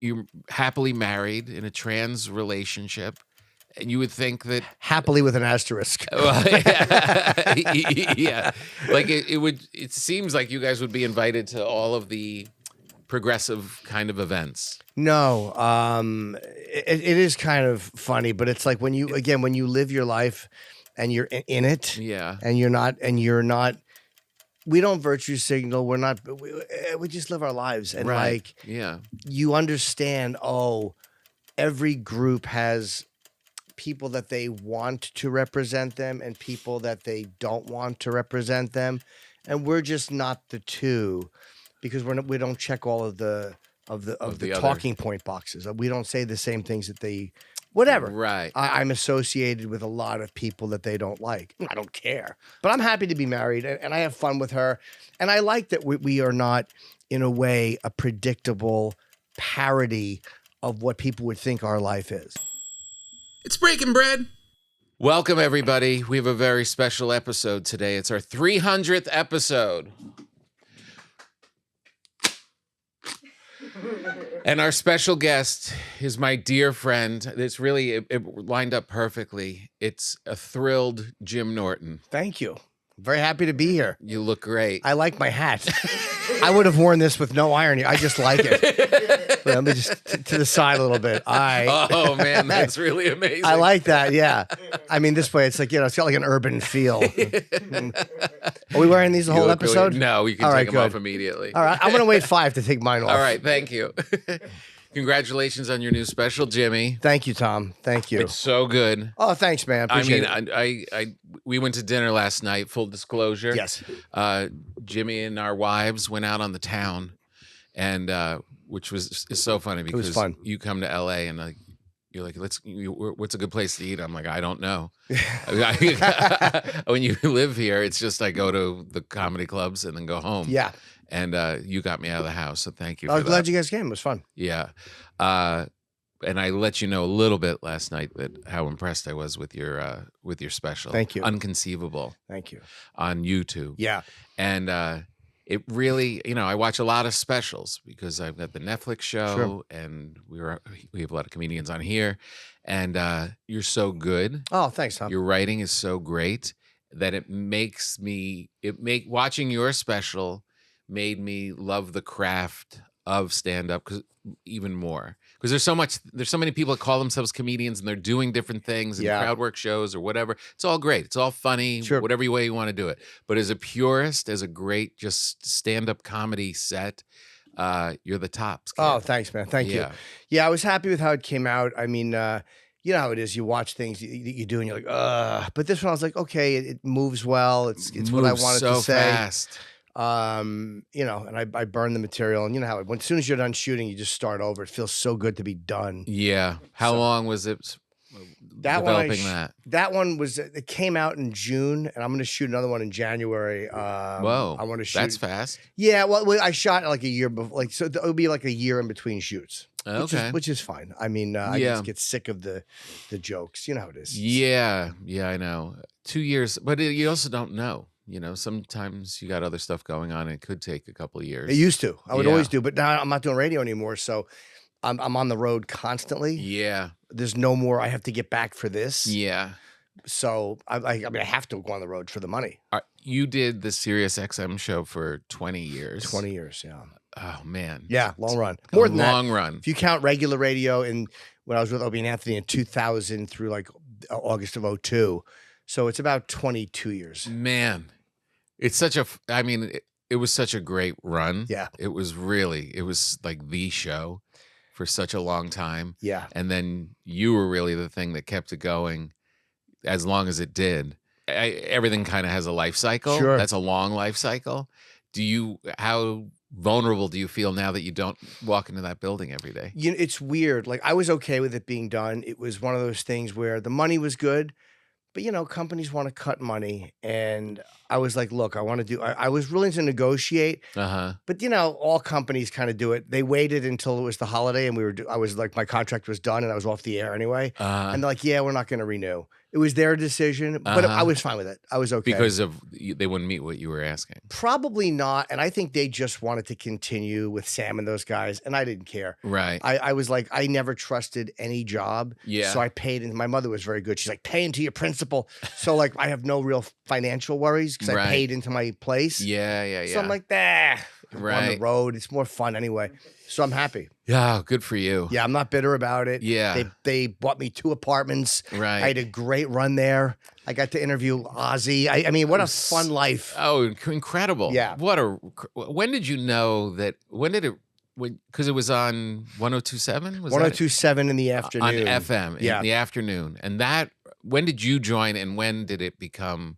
you're happily married in a trans relationship, and you would think that happily with an asterisk. well, yeah, like it seems like you guys would be invited to all of the progressive kind of events. No, it is kind of funny, but it's like when you live your life and you're in it, Yeah. and you're not. We don't virtue signal. We're not. We just live our lives, and Right. like Yeah. you understand. Oh, every group has people that they want to represent them and people that they don't want to represent them, and we're just not the two, because we don't check all of the other. talking point boxes. We don't say the same things that they. Whatever. Right. I'm associated with a lot of people that they don't like. I don't care. But I'm happy to be married, and I have fun with her. And I like that we are not, in a way, a predictable parody of what people would think our life is. It's breaking bread. Welcome, everybody. We have a very special episode today. It's our 300th episode. And our special guest is my dear friend. It's really, it lined up perfectly. It's a thrilled Jim Norton. Thank you. I'm very happy to be here. You look great. I like my hat. I would have worn this with no irony. I just like it. Let me just to the side a little bit. Oh, man, that's really amazing. I like that, yeah. I mean, this way, it's like, it's got like an urban feel. Are we wearing these the whole episode? Really, no, you can take them off immediately. All right, I'm going to wait 5 to take mine off. All right, thank you. Congratulations on your new special, Jimmy. Thank you, Tom. Thank you. It's so good. Oh, thanks, man. Appreciate it. We went to dinner last night, full disclosure. Yes. Jimmy and our wives went out on the town, and which is so funny because it was fun. You come to LA and you're like, what's a good place to eat? I'm like, I don't know. When you live here, it's just I go to the comedy clubs and then go home. Yeah. And you got me out of the house, so thank you. I was glad you guys came. It was fun. Yeah. And I let you know a little bit last night that how impressed I was with your special. Thank you. Unconceivable. Thank you. On YouTube. Yeah. And it really, I watch a lot of specials because I've got the Netflix show, sure. and we have a lot of comedians on here, and you're so good. Oh, thanks, Tom. Your writing is so great that watching your special made me love the craft of stand-up even more. Because there's so many people that call themselves comedians and they're doing different things and crowd work shows or whatever. It's all great. It's all funny, whatever way you want to do it. But as a purist, as a great just stand-up comedy set, you're the tops, kid. Oh, thanks, man. Thank you. Yeah, I was happy with how it came out. I mean, you know how it is. You watch things you do and you're like, ugh. But this one I was like, okay, it moves well. It's what I wanted to say. Fast. And I burn the material, and you know how as soon as you're done shooting, you just start over. It feels so good to be done. Yeah. How long was it developing that? That one it came out in June, and I'm going to shoot another one in January. Whoa. I want to shoot. That's fast. Yeah. Well, I shot like a year before, so it would be like a year in between shoots. Okay. Which is fine. I mean, I just get sick of the jokes. You know how it is. Yeah. Yeah, I know. 2 years, but you also don't know. Sometimes you got other stuff going on. It could take a couple of years. It used to. I would always do, but now I'm not doing radio anymore. So I'm on the road constantly. Yeah. There's no more. I have to get back for this. Yeah. So I have to go on the road for the money. You did the Sirius XM show for 20 years. 20 years, yeah. Oh man. Yeah, long run. More than that. Long run. If you count regular radio, and when I was with Opie and Anthony in 2000 through like August of 2002, so it's about 22 years. Man. It's it was such a great run. Yeah. It was like the show for such a long time. Yeah. And then you were really the thing that kept it going as long as it did. Everything kind of has a life cycle. Sure. That's a long life cycle. How vulnerable do you feel now that you don't walk into that building every day? It's weird. Like, I was okay with it being done. It was one of those things where the money was good, but companies want to cut money, and I was like, look, I want to do. I was willing to negotiate, but all companies kind of do it. They waited until it was the holiday, and I was like, my contract was done, and I was off the air anyway. And they're like, yeah, we're not going to renew. It was their decision, but I was fine with it. I was okay. Because they wouldn't meet what you were asking. Probably not. And I think they just wanted to continue with Sam and those guys, and I didn't care. Right. I was like, I never trusted any job. Yeah. So I paid, and my mother was very good. She's like, pay into your principal. So like, I have no real financial worries because I paid into my place. Yeah. So I'm like, on the road. It's more fun anyway. So I'm happy. Yeah, good for you. Yeah, I'm not bitter about it. Yeah. They bought me 2 apartments. Right. I had a great run there. I got to interview Ozzy. I mean, what a fun life. Oh, incredible. Yeah. When did you know that, because it was on 102.7? 102.7 in the afternoon. On FM in the afternoon. And when did you join, and when did it become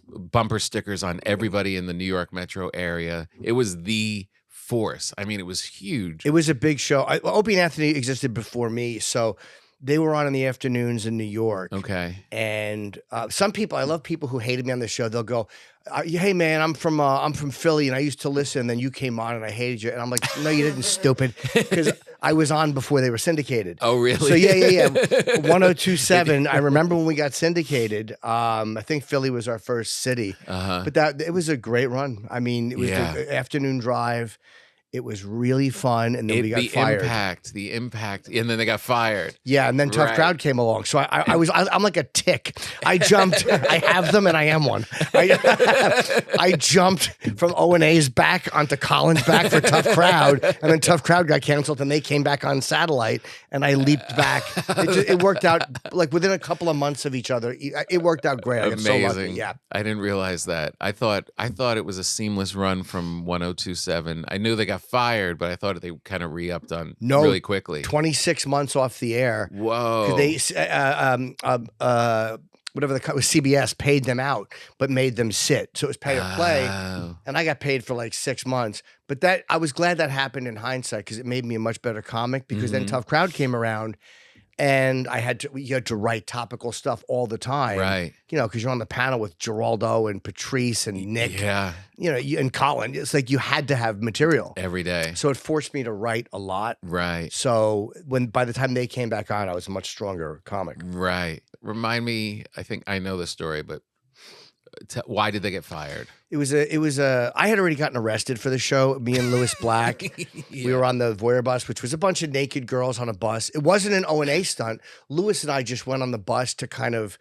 bumper stickers on everybody in the New York metro area? It was the force. I mean, it was huge. It was a big show. Opie and Anthony existed before me, so they were on in the afternoons in New York. Okay. And some people, I love people who hated me on the show. They'll go, "Hey man, I'm from Philly, and I used to listen. And then you came on, and I hated you." And I'm like, "No, you didn't, stupid," because I was on before they were syndicated. Oh, really? So yeah. 102.7. I remember when we got syndicated. I think Philly was our first city, but it was a great run. I mean, it was the afternoon drive. It was really fun, and then we got fired. The impact, and then they got fired. Yeah, and then Tough Crowd came along. So I'm like a tick. I jumped. I have them, and I am one. I jumped from O&A's back onto Colin's back for Tough Crowd, and then Tough Crowd got canceled, and they came back on satellite, and I leaped back. It worked out like within a couple of months of each other. It worked out great. I got so lucky. Yeah, I didn't realize that. I thought it was a seamless run from 102.7. I knew they got fired, but I thought they kind of re-upped on really quickly. 26 months off the air. Whoa. They whatever was CBS paid them out, but made them sit. So it was pay or play. And I got paid for like 6 months. But I was glad that happened in hindsight, because it made me a much better comic, because then Tough Crowd came around. And you had to write topical stuff all the time. Right. Because you're on the panel with Geraldo and Patrice and Nick. Yeah. And Colin. It's like you had to have material. Every day. So it forced me to write a lot. Right. So by the time they came back on, I was a much stronger comic. Right. Remind me, I think I know the story, but why did they get fired? It was I had already gotten arrested for the show, me and Louis Black. We were on the Voyeur bus, which was a bunch of naked girls on a bus. It wasn't an O&A stunt. Louis and I just went on the bus to kind of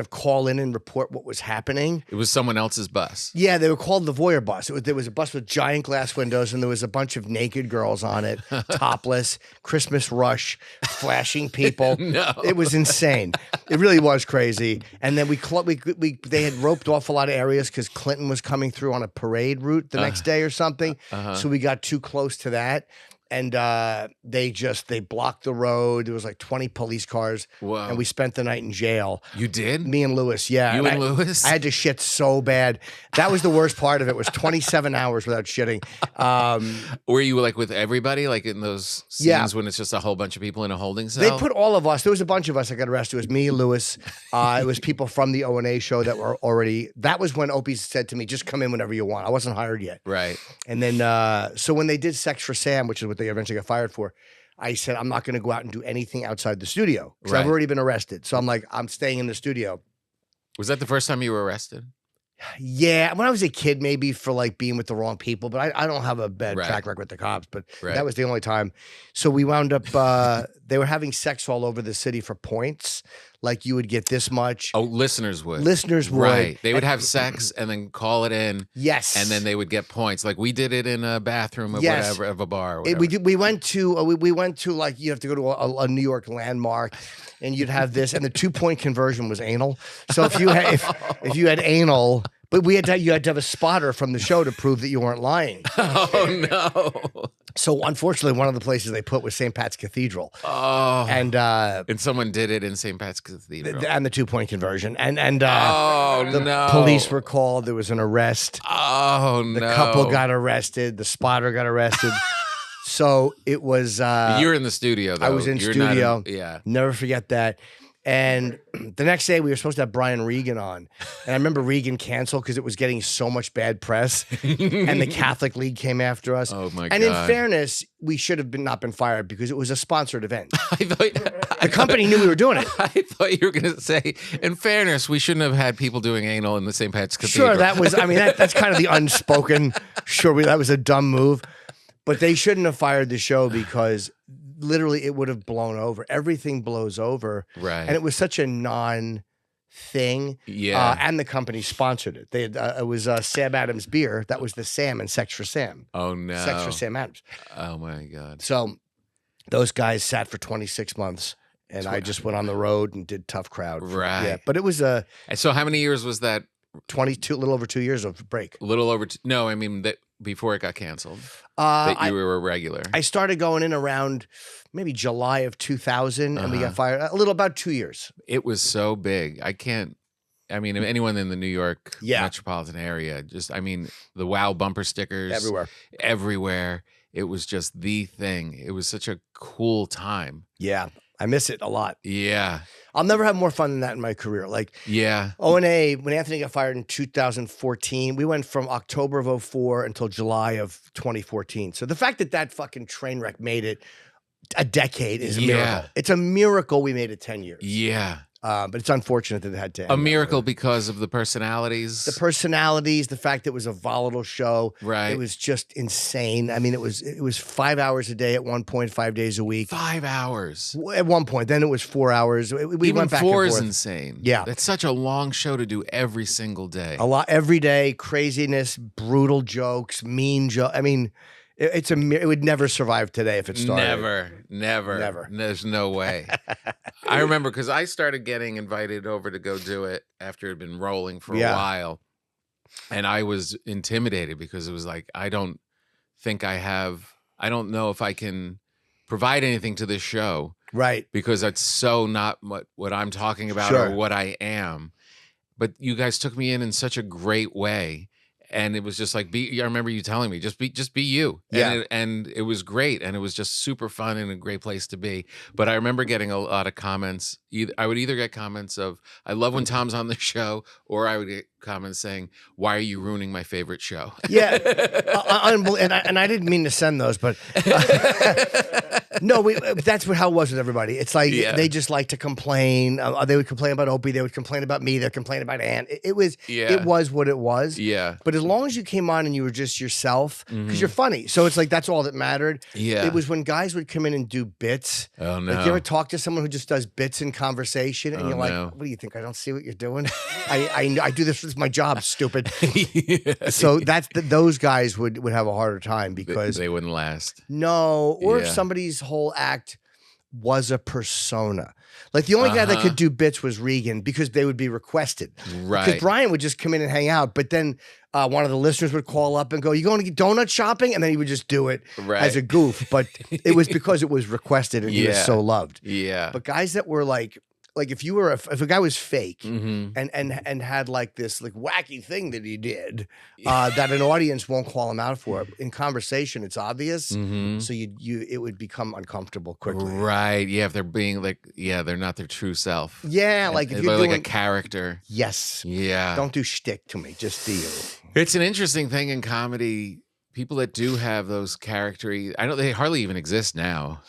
call in and report what was happening. It was someone else's bus. Yeah, they were called the Voyeur bus. There was a bus with giant glass windows, and there was a bunch of naked girls on it, topless, Christmas rush, flashing people. No. It was insane. It really was crazy. And then they had roped off a lot of areas because Clinton was coming through on a parade route the next day or something. So we got too close to that. And they blocked the road. There was like 20 police cars. Whoa. And we spent the night in jail. You did? Me and Louis, yeah. You and Louis? I had to shit so bad. That was the worst part of it, was 27 hours without shitting. Were you like with everybody, like in those scenes when it's just a whole bunch of people in a holding cell? They put all of us. There was a bunch of us that got arrested. It was me, Louis. It was people from the O&A show that were already. That was when Opie said to me, just come in whenever you want. I wasn't hired yet. Right. And then, so when they did Sex for Sam, which is what they eventually got fired for, I said, I'm not going to go out and do anything outside the studio because I've already been arrested. So I'm like, I'm staying in the studio. Was that the first time you were arrested? Yeah, when I was a kid, maybe for like being with the wrong people, but I don't have a bad track record with the cops, but that was the only time. So we wound up, they were having sex all over the city for points. Like you would get this much. Oh, listeners would. Listeners would. Right. They would have sex and then call it in. Yes. And then they would get points. Like we did it in a bathroom of whatever, of a bar or whatever. We went to like, you have to go to a New York landmark and you'd have this, and the 2-point conversion was anal. So if you had anal, but you had to have a spotter from the show to prove that you weren't lying. Oh no. So unfortunately, one of the places they put was St. Pat's Cathedral. Oh. And someone did it in St. Pat's Cathedral. And the 2-point conversion. And the police were called. There was an arrest. Oh no. The couple got arrested. The spotter got arrested. So it was you're in the studio though. I was in studio. Yeah. Never forget that. And the next day we were supposed to have Brian Regan on. And I remember Regan canceled because it was getting so much bad press. And the Catholic League came after us. Oh my And God. in fairness, we should have not been fired because it was a sponsored event. The company knew we were doing it. I thought you were going to say, in fairness, we shouldn't have had people doing anal in the St. Patrick's Cathedral. Sure, that was, I mean, that's kind of the unspoken, that was a dumb move. But they shouldn't have fired the show because literally it would have blown over. Everything blows over. Right. And it was such a non-thing. Yeah. And the company sponsored it. They had, it was Sam Adams beer. That was the Sam in Sex for Sam. Oh, no. Sex for Sam Adams. Oh, my God. So those guys sat for 26 months. And I just went on the road and did Tough Crowd. Right. Yeah, but it was And so how many years was that? 22, a little over 2 years of break. A little over. No, I mean, that before it got canceled. That you were a regular. I started going in around maybe July of 2000, and we got fired about 2 years. It was so big. I mean, anyone in the New York Yeah. metropolitan area, the WOW bumper stickers everywhere. It was just the thing. It was such a cool time. Yeah, I miss it a lot. Yeah. I'll never have more fun than that in my career. Like, Yeah. O&A, when Anthony got fired in 2014, we went from October of 2004 until July of 2014. So the fact that that fucking train wreck made it a decade is a miracle. It's a miracle we made it 10 years. Yeah. But it's unfortunate that it had to end. A miracle because of the personalities. The personalities, the fact that it was a volatile show. Right. It was just insane. I mean, it was 5 hours a day at one point, 5 days a week. 5 hours. At one point. Then it was 4 hours. We Even went back 4 and is forth. insane. Yeah. That's such a long show to do every single day. A lot every day, craziness, brutal jokes, mean jokes. I mean, it would never survive today if it started. Never. There's no way. I remember because I started getting invited over to go do it after it had been rolling for a while. And I was intimidated because it was like, I don't know if I can provide anything to this show. Right. Because it's so not what I'm talking about or what I am. But you guys took me in such a great way. And it was just like, I remember you telling me, just be you. Yeah. And it was great. And it was just super fun and a great place to be. But I remember getting a lot of comments. I would either get comments of, I love when Tom's on the show, or I would get comments saying, why are you ruining my favorite show? Yeah. And I didn't mean to send those, but no, that's how it was with everybody. It's like they just like to complain. They would complain about Opie. They would complain about me. They'd complain about Ann. It was what it was. Yeah. But as long as you came on and you were just yourself, because you're funny. So it's like, that's all that mattered. Yeah. It was when guys would come in and do bits. Oh, no. Like, you ever talk to someone who just does bits in conversation and you're like, no. what do you think? I don't see what you're doing. I do this. It's my job, stupid. So those guys would have a harder time because they wouldn't last. No, or if somebody's whole act was a persona. Like, the only guy that could do bits was Regan because they would be requested. Right. Because Brian would just come in and hang out, but then one of the listeners would call up and go, "You going to get donut shopping?" And then he would just do it as a goof. But it was because it was requested and he was so loved. Yeah. But guys that were like if you were if a guy was fake and had like this like wacky thing that he did that an audience won't call him out for, in conversation it's obvious, so it would become uncomfortable quickly. Right. Yeah. If they're being like, they're not their true self. Yeah. Like, if you're like doing a character. Yes. Yeah. Don't do shtick to me. Just be you. It's an interesting thing in comedy. People that do have those character, they hardly even exist now.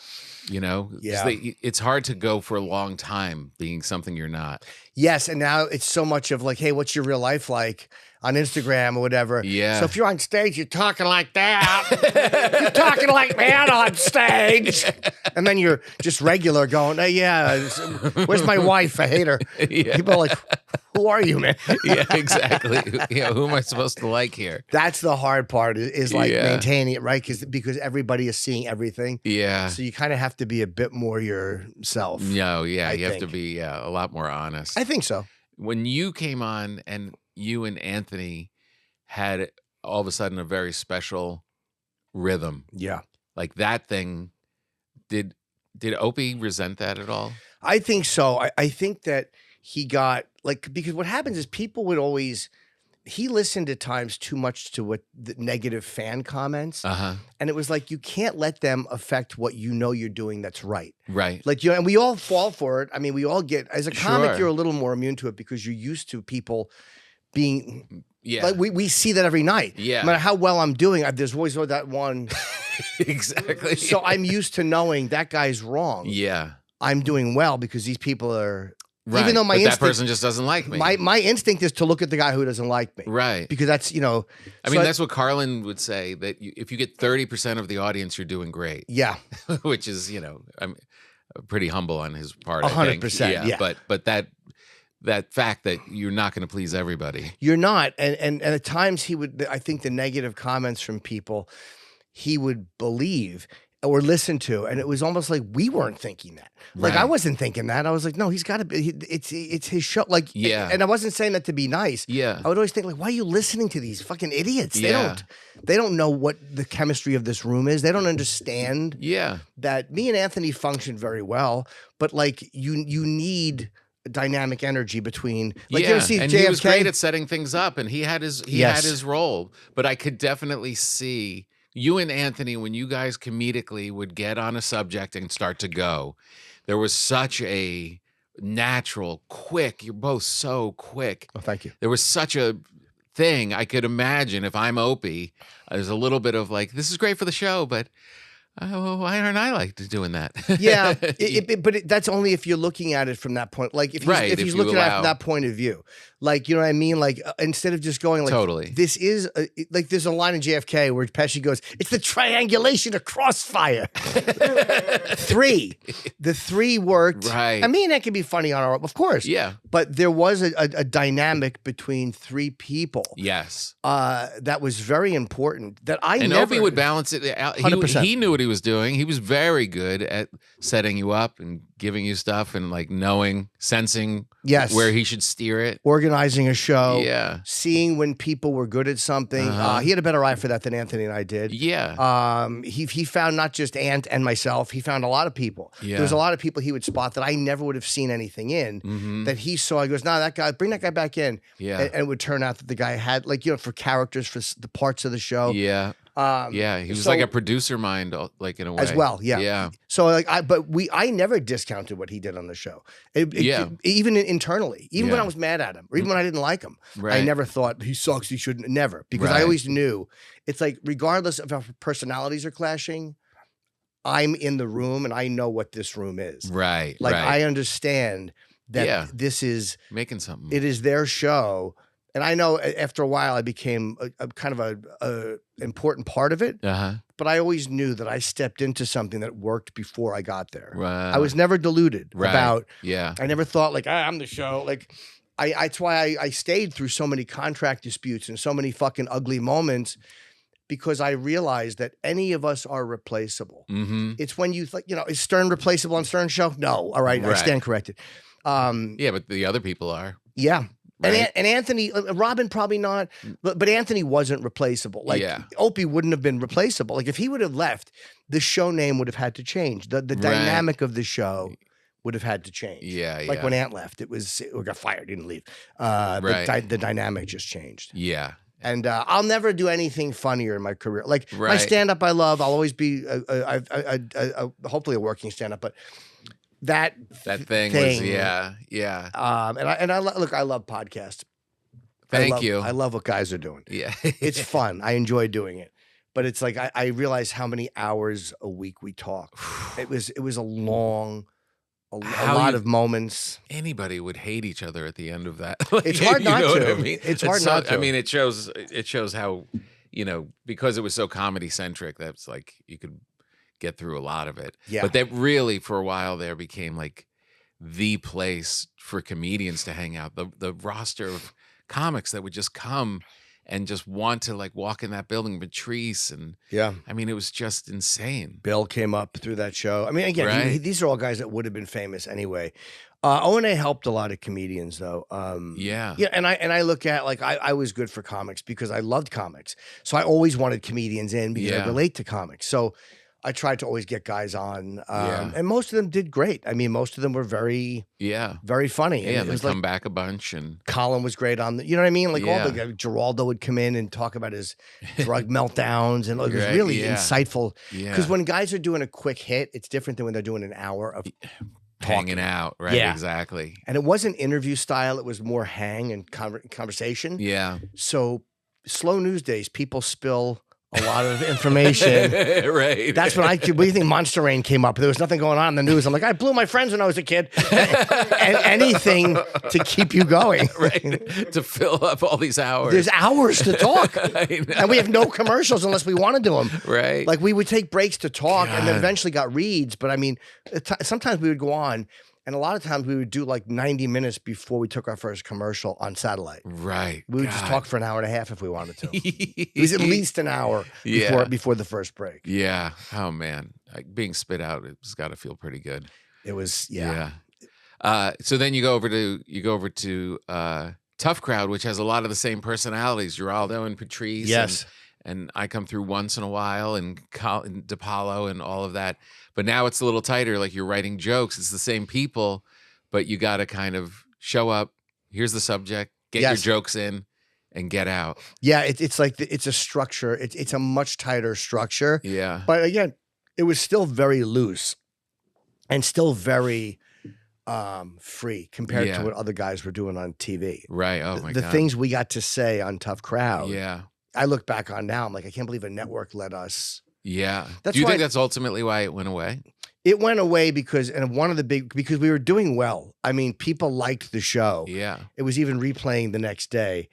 You know, it's hard to go for a long time being something you're not. Yes, and now it's so much of like, hey, what's your real life like on Instagram or whatever? Yeah. So if you're on stage, you're talking like that. You're talking like man on stage, and then you're just regular going, hey, where's my wife? I hate her. Yeah. People are like, who are you, man? Yeah, exactly. Who am I supposed to like here? That's the hard part is like maintaining it, right? Because everybody is seeing everything. Yeah. So you kind of have to be a bit more yourself. No, you have to be a lot more honest. I think so. When you came on and you and Anthony had all of a sudden a very special rhythm. Yeah. Like that thing, did Opie resent that at all? I think so. I think that he got because what happens is people would always he listened at times too much to what the negative fan comments. And it was like, you can't let them affect what you know you're doing that's right. Right. Like, and we all fall for it. I mean, we all get, as a comic, Sure. you're a little more immune to it because you're used to people being, Yeah. like we see that every night. Yeah. No matter how well I'm doing, there's always that one. Exactly. So I'm used to knowing that guy's wrong. Yeah. I'm doing well because these people are, Right. even though my but instinct, that person just doesn't like me. my instinct is to look at the guy who doesn't like me. Right. Because that's, I so mean, that's what Carlin would say, that if you get 30% of the audience, you're doing great. yeah. Which is, I'm pretty humble on his part. 100%, yeah. But that fact that you're not going to please everybody. You're not. And at times I think the negative comments from people, he would believe or listen to. And it was almost like we weren't thinking that. Like, Right. I wasn't thinking that. I was like, no, he's got to be, it's his show. Like, Yeah. And I wasn't saying that to be nice. Yeah. I would always think, like, why are you listening to these fucking idiots? Yeah. They don't know what the chemistry of this room is. They don't understand Yeah. that me and Anthony function very well, but like you need dynamic energy between, like, you yeah. ever see And JFK? he was great at setting things up, and he had his Yes. had his role. But I could definitely see you and Anthony, when you guys comedically would get on a subject and start to go, there was such a natural, quick, you're both so quick. Oh, thank you. There was such a thing. I could imagine if I'm Opie, there's a little bit of like, this is great for the show, but why aren't I like doing that? Yeah, but that's only if you're looking at it from that point. Like, if he's, Right, if if he's you looking at it allow- from that point of view, like, you know what I mean? Like, instead of just going like, Totally. this is like, there's a line in JFK where Pesci goes, "It's the triangulation of crossfire." The three worked. Right. I mean, that can be funny on our, of course. Yeah. But there was a dynamic between three people. Yes. That was very important. That I And never Opie would balance it out. 100%. He knew what he was doing. He was very good at setting you up and giving you stuff and like knowing, sensing Yes. where he should steer it. organizing a show. Yeah. Seeing when people were good at something. He had a better eye for that than Anthony and I did. Yeah. He found not just Ant and myself, he found a lot of people. Yeah. There was a lot of people he would spot that I never would have seen anything in that he saw. He goes, "No, that guy, bring that guy back in." Yeah. And it would turn out that the guy had, like, for characters, for the parts of the show. Yeah. Yeah. He was so- like a producer mind, like in a way. As well, yeah. Yeah. So like I never discounted what he did on the show. Yeah. Even internally, even when Yeah. I was mad at him, or even when I didn't like him, I Right. never thought he sucks. He shouldn't. Never, because I Right. always knew it's like, regardless of how personalities are clashing, I'm in the room and I know what this room is. Right. Like, right. I understand that Yeah. this is Making something. it is their show. And I know after a while I became a kind of a important part of it. Uh-huh. But I always knew that I stepped into something that worked before I got there. Right. I was never deluded Right. about. Yeah. I never thought like, I'm the show. Like, that's why I stayed through so many contract disputes and so many fucking ugly moments, because I realized that any of us are replaceable. Mm-hmm. It's when you like, is Stern replaceable on Stern's show? No. All right, I Right. stand corrected. Yeah, but the other people are. Yeah. Right. And Anthony, Robin probably not, but Anthony wasn't replaceable. Like, Yeah. Opie wouldn't have been replaceable. Like, if he would have left, the show name would have had to change. The Right. dynamic of the show would have had to change. Yeah. Like yeah. when Ant left, it got fired, didn't leave. Right. The dynamic just changed. Yeah. And I'll never do anything funnier in my career. Like, my Right. stand-up I love. I'll always be hopefully a working stand-up, but that thing was, yeah. Yeah. and I look, I love podcasts. Thank you. I love what guys are doing. Yeah. It's fun. I enjoy doing it. But it's like I realize how many hours a week we talk. It was a long, a How lot you- of moments. Anybody would hate each other at the end of that. It's hard You not know what to. I mean? It's hard so- not to. I mean, it shows how, because it was so comedy centric, that's like you could get through a lot of it. Yeah. But that really, for a while there, became like the place for comedians to hang out. The roster of comics that would just come and just want to like walk in that building. Patrice and Yeah. I mean, it was just insane. Bill came up through that show. I mean, again, Right. these are all guys that would have been famous anyway. O&A helped a lot of comedians, though. Yeah. Yeah, and I look at, like, I was good for comics because I loved comics. So I always wanted comedians in because I Yeah. relate to comics. So I tried to always get guys on, Yeah. and most of them did great. I mean, most of them were very, Yeah. very funny. Yeah, it and they was come like back a bunch and Colin was great on the, you know what I mean? Like all the Yeah. Geraldo would come in and talk about his drug meltdowns, and it was Right, really yeah. insightful. Because yeah. when guys are doing a quick hit, it's different than when they're doing an hour of Hanging out, right? Yeah. Exactly. and it wasn't interview style, it was more hang and conversation. Yeah. So slow news days, people spill a lot of information. Right. That's when what do you think Monster Rain came up? There was nothing going on in the news. I'm like, I blew my friends when I was a kid. And anything to keep you going. Right. To fill up all these hours. There's hours to talk. I know. And we have no commercials unless we want to do them. Right. Like we would take breaks to talk and then God. eventually got reads. But I mean, sometimes we would go on. And a lot of times we would do like 90 minutes before we took our first commercial on satellite. Right. We would just God. talk for an hour and a half if we wanted to. It was at least an hour Yeah. before the first break. Yeah. Oh man. Like being spit out, it's got to feel pretty good. It was, yeah. So then you go over to Tough Crowd, which has a lot of the same personalities, Geraldo and Patrice. Yes. And I come through once in a while, and DePaulo and all of that. But now it's a little tighter. Like you're writing jokes. It's the same people, but you got to kind of show up. Here's the subject. Get your jokes in, and get out. Yeah, it's like it's a structure. It's a much tighter structure. Yeah. But again, it was still very loose and still very free compared to what other guys were doing on TV. Right. Oh my God. The things we got to say on Tough Crowd. Yeah. I look back on now, I'm like, I can't believe a network let us. Yeah. That's Do you why- think that's ultimately why it went away? It went away because we were doing well. I mean, people liked the show. Yeah. It was even replaying the next day.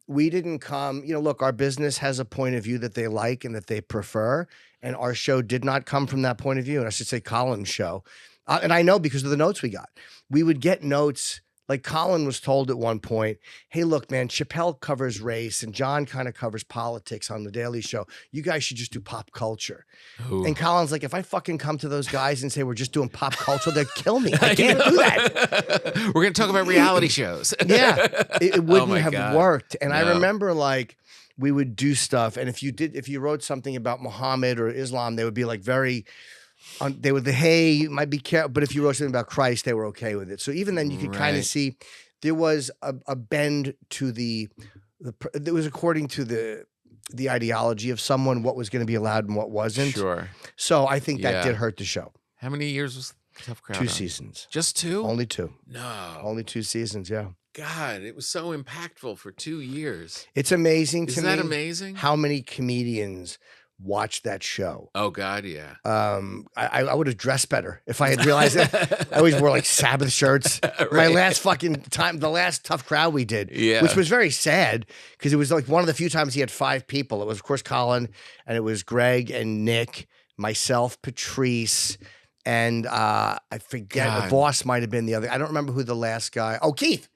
We didn't come, look, our business has a point of view that they like and that they prefer. And our show did not come from that point of view. And I should say Colin's show. And I know because of the notes we got. We would get notes. Like Colin was told at one point, hey, look, man, Chappelle covers race and John kind of covers politics on The Daily Show. You guys should just do pop culture. Ooh. And Colin's like, if I fucking come to those guys and say we're just doing pop culture, they'd kill me. I can't do that. We're going to talk about reality shows. Yeah, it wouldn't my have God. worked. And I No. remember like we would do stuff. And if you wrote something about Muhammad or Islam, they would be like they would, hey, you might be careful. But if you wrote something about Christ, they were okay with it. So even then you could kind of Right. see there was a bend to it was according to the ideology of someone, what was going to be allowed and what wasn't. Sure. So I think that Yeah. did hurt the show. How many years was Tough Crowd 2 on? seasons. Just 2? Only 2. No. Only 2 seasons, yeah. God, it was so impactful for 2 years. It's amazing to Isn't me that amazing? how many comedians watch that show. Oh God, yeah. I would have dressed better if I had realized it. I always wore like Sabbath shirts. My Right. last fucking time, the last Tough Crowd we did, Yeah. which was very sad because it was like one of the few times he had 5 people. It was, of course, Colin, and it was Greg and Nick, myself, Patrice, and I forget, God. the boss might have been the other. I don't remember who the last guy. Oh, Keith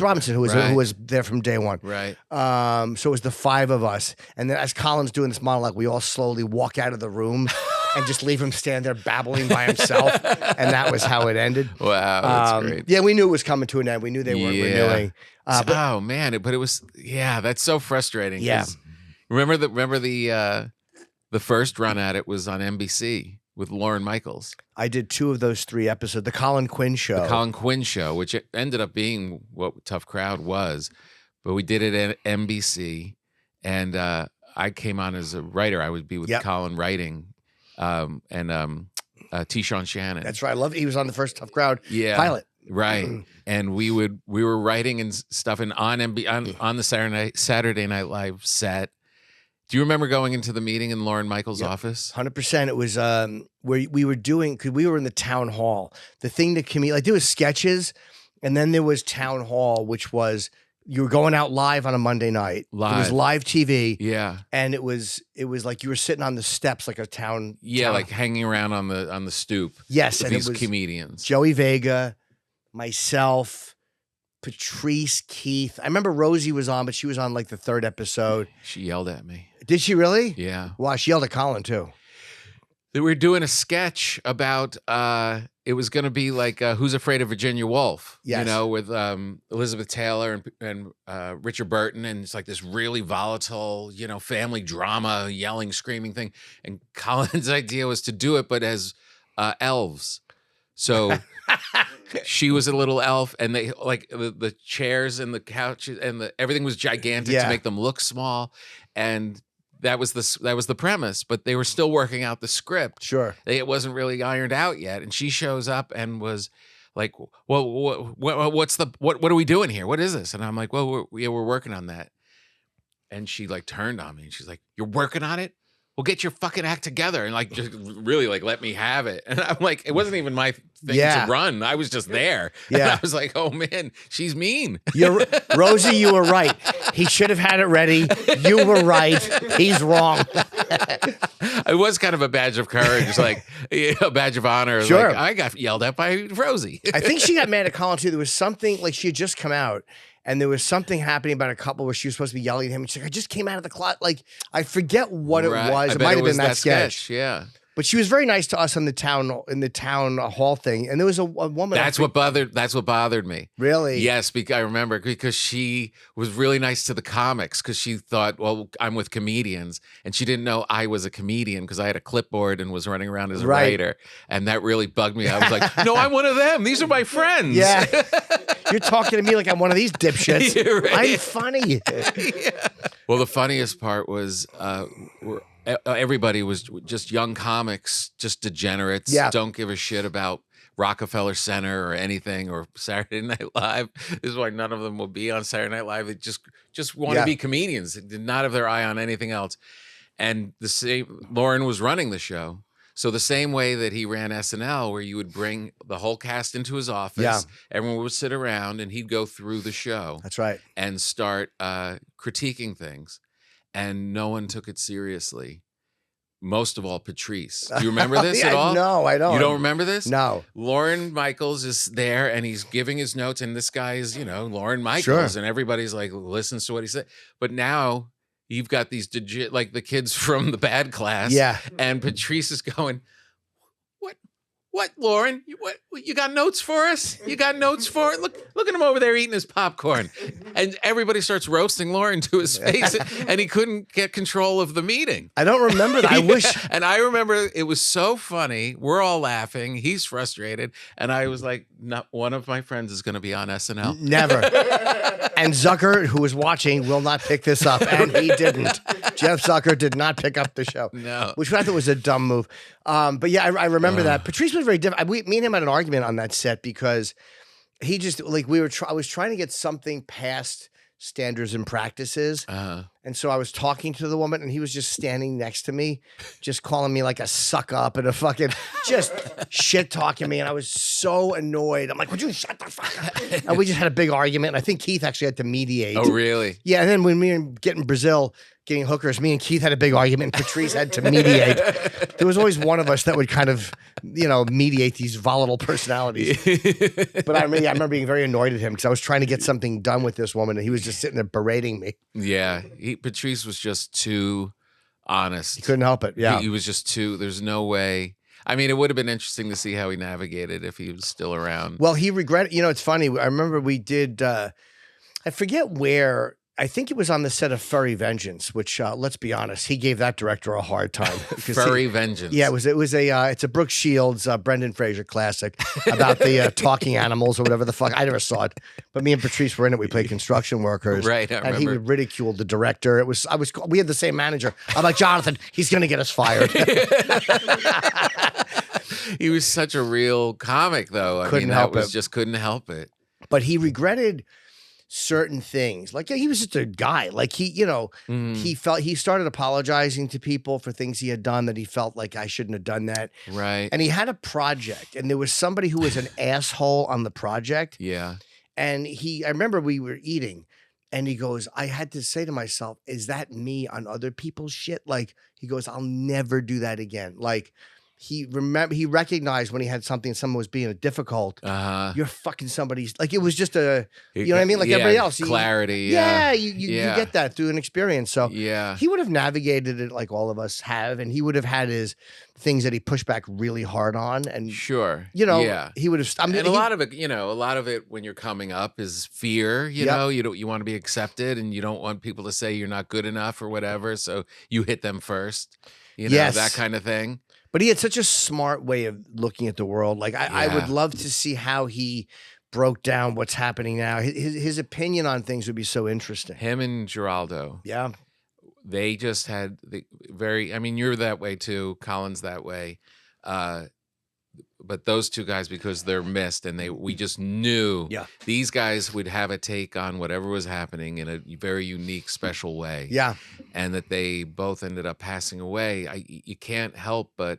Robinson, who Right. was there from day one. Right. So it was the 5 of us. And then as Colin's doing this monologue, we all slowly walk out of the room and just leave him stand there babbling by himself. And that was how it ended. Wow, that's great. Yeah, we knew it was coming to an end. We knew they weren't Yeah. renewing. But Oh man, but it was that's so frustrating. Yeah. 'cause Remember the first run at it was on NBC with Lauren Michaels. I did 2 of those 3 episodes. The Colin Quinn show. The Colin Quinn show, which ended up being what Tough Crowd was, but we did it at NBC, and I came on as a writer. I would be with Yep. Colin writing, and T-Shawn Shannon. That's right. I love it. He was on the first Tough Crowd Yeah. pilot. Right, and we were writing and stuff, and on the Saturday Night Live set. Do you remember going into the meeting in Lauren Michaels' office? 100%. It was where we were doing, because we were in the town hall. The thing that like there was sketches, and then there was town hall, which was you were going out live on a Monday night. It was live TV. Yeah, And it was like you were sitting on the steps like a town. like hanging around on the stoop. Yes, with and these it was comedians. Joey Vega, myself, Patrice, Keith. I remember Rosie was on, but she was on like the 3rd episode. She yelled at me. Did she really? Yeah. Wow, she yelled at Colin too. They were doing a sketch about it was going to be like Who's Afraid of Virginia Woolf, Yes. you know, with Elizabeth Taylor and Richard Burton, and it's like this really volatile, you know, family drama, yelling, screaming thing. And Colin's idea was to do it, but as elves. So she was a little elf, and they like the chairs and the couches and everything was gigantic to make them look small, and that was the premise, but they were still working out the script. Sure. It wasn't really ironed out yet. And she shows up and was like, well, what are we doing here? What is this? And I'm like, well, we're working on that. And she like turned on me and she's like, you're working on it? Well, get your fucking act together and like just really like let me have it. And I'm like, it wasn't even my thing to run. I was just there. And I was like, oh man, she's mean. Rosie, you were right. He should have had it ready. You were right. He's wrong. It was kind of a badge of courage, like a badge of honor. Sure. Like, I got yelled at by Rosie. I think she got mad at Colin too. There was something like she had just come out. And there was something happening about a couple where she was supposed to be yelling at him. And she's like, I just came out of the closet. Like, I forget what it was. It might have been that sketch. Yeah. But she was very nice to us in the town hall thing. And there was a woman. That's what bothered me. Really? Yes, I remember because she was really nice to the comics because she thought, well, I'm with comedians. And she didn't know I was a comedian because I had a clipboard and was running around as a writer. And that really bugged me. I was like, no, I'm one of them. These are my friends. Yeah. You're talking to me like I'm one of these dipshits. Right. I'm funny. Yeah. Well, the funniest part was everybody was just young comics, just degenerates. Yeah. Don't give a shit about Rockefeller Center or anything or Saturday Night Live. This is why none of them will be on Saturday Night Live. They just want to be comedians. They did not have their eye on anything else. And the same, Lauren was running the show. So the same way that he ran SNL, where you would bring the whole cast into his office, everyone would sit around and he'd go through the show. That's right. And start critiquing things. And no one took it seriously. Most of all, Patrice. Do you remember this at all? No, I don't. You don't remember this? No. Lorne Michaels is there and he's giving his notes, and this guy is, Lorne Michaels, and everybody's like listens to what he said. But now you've got these like the kids from the bad class. Yeah. And Patrice is going, What, Lauren? You got notes for us? You got notes for it? Look at him over there eating his popcorn. And everybody starts roasting Lauren to his face, and he couldn't get control of the meeting. I don't remember that. I wish. And I remember it was so funny. We're all laughing. He's frustrated. And I was like, not one of my friends is going to be on SNL. Never. And Zucker, who was watching, will not pick this up. And he didn't. Jeff Zucker did not pick up the show. No. Which I thought was a dumb move. But yeah, I remember that. Patrice was very different. Me and him had an argument on that set because he just, like, I was trying to get something past standards and practices. And so I was talking to the woman and he was just standing next to me, just calling me like a suck up and a fucking, just shit talking me. And I was so annoyed. I'm like, would you shut the fuck up? And we just had a big argument. And I think Keith actually had to mediate. Oh, really? Yeah. And then when we were getting Brazil, getting hookers, me and Keith had a big argument and Patrice had to mediate. There was always one of us that would kind of, mediate these volatile personalities. But I remember being very annoyed at him because I was trying to get something done with this woman and he was just sitting there berating me. Yeah. Patrice was just too honest. He couldn't help it. Yeah. He was just too, there's no way. I mean, it would have been interesting to see how he navigated if he was still around. Well, he regretted, it's funny. I remember we did, I forget where, I think it was on the set of Furry Vengeance, which let's be honest, he gave that director a hard time. Furry Vengeance. Yeah, it's a Brooke Shields, Brendan Fraser classic about the talking animals or whatever the fuck. I never saw it, but me and Patrice were in it. We played construction workers, right? I remember. And he would ridicule the director. We had the same manager. I'm like, Jonathan, he's gonna get us fired. He was such a real comic, though. Couldn't help it. But he regretted certain things. Like, he was just a guy. Like, he started apologizing to people for things he had done that he felt like I shouldn't have done that. Right. And he had a project and there was somebody who was an asshole on the project. Yeah. And I remember we were eating and he goes, I had to say to myself, is that me on other people's shit? Like, he goes, I'll never do that again. Like, he recognized when he had something, someone was being difficult. You're fucking somebody's, like, it was just you know what I mean? Like everybody else. Clarity. You get that through an experience. So yeah, he would have navigated it like all of us have, and he would have had his things that he pushed back really hard on. And sure, he would have. I mean, and a lot of it when you're coming up is fear. You know, you want to be accepted, and you don't want people to say you're not good enough or whatever. So you hit them first. You know, that kind of thing. But he had such a smart way of looking at the world. Like I would love to see how he broke down what's happening now. His opinion on things would be so interesting. Him and Geraldo. Yeah. They just had I mean, you're that way too. Colin's that way. But those two guys, because they're missed, and we just knew these guys would have a take on whatever was happening in a very unique, special way. Yeah. And that they both ended up passing away. You can't help but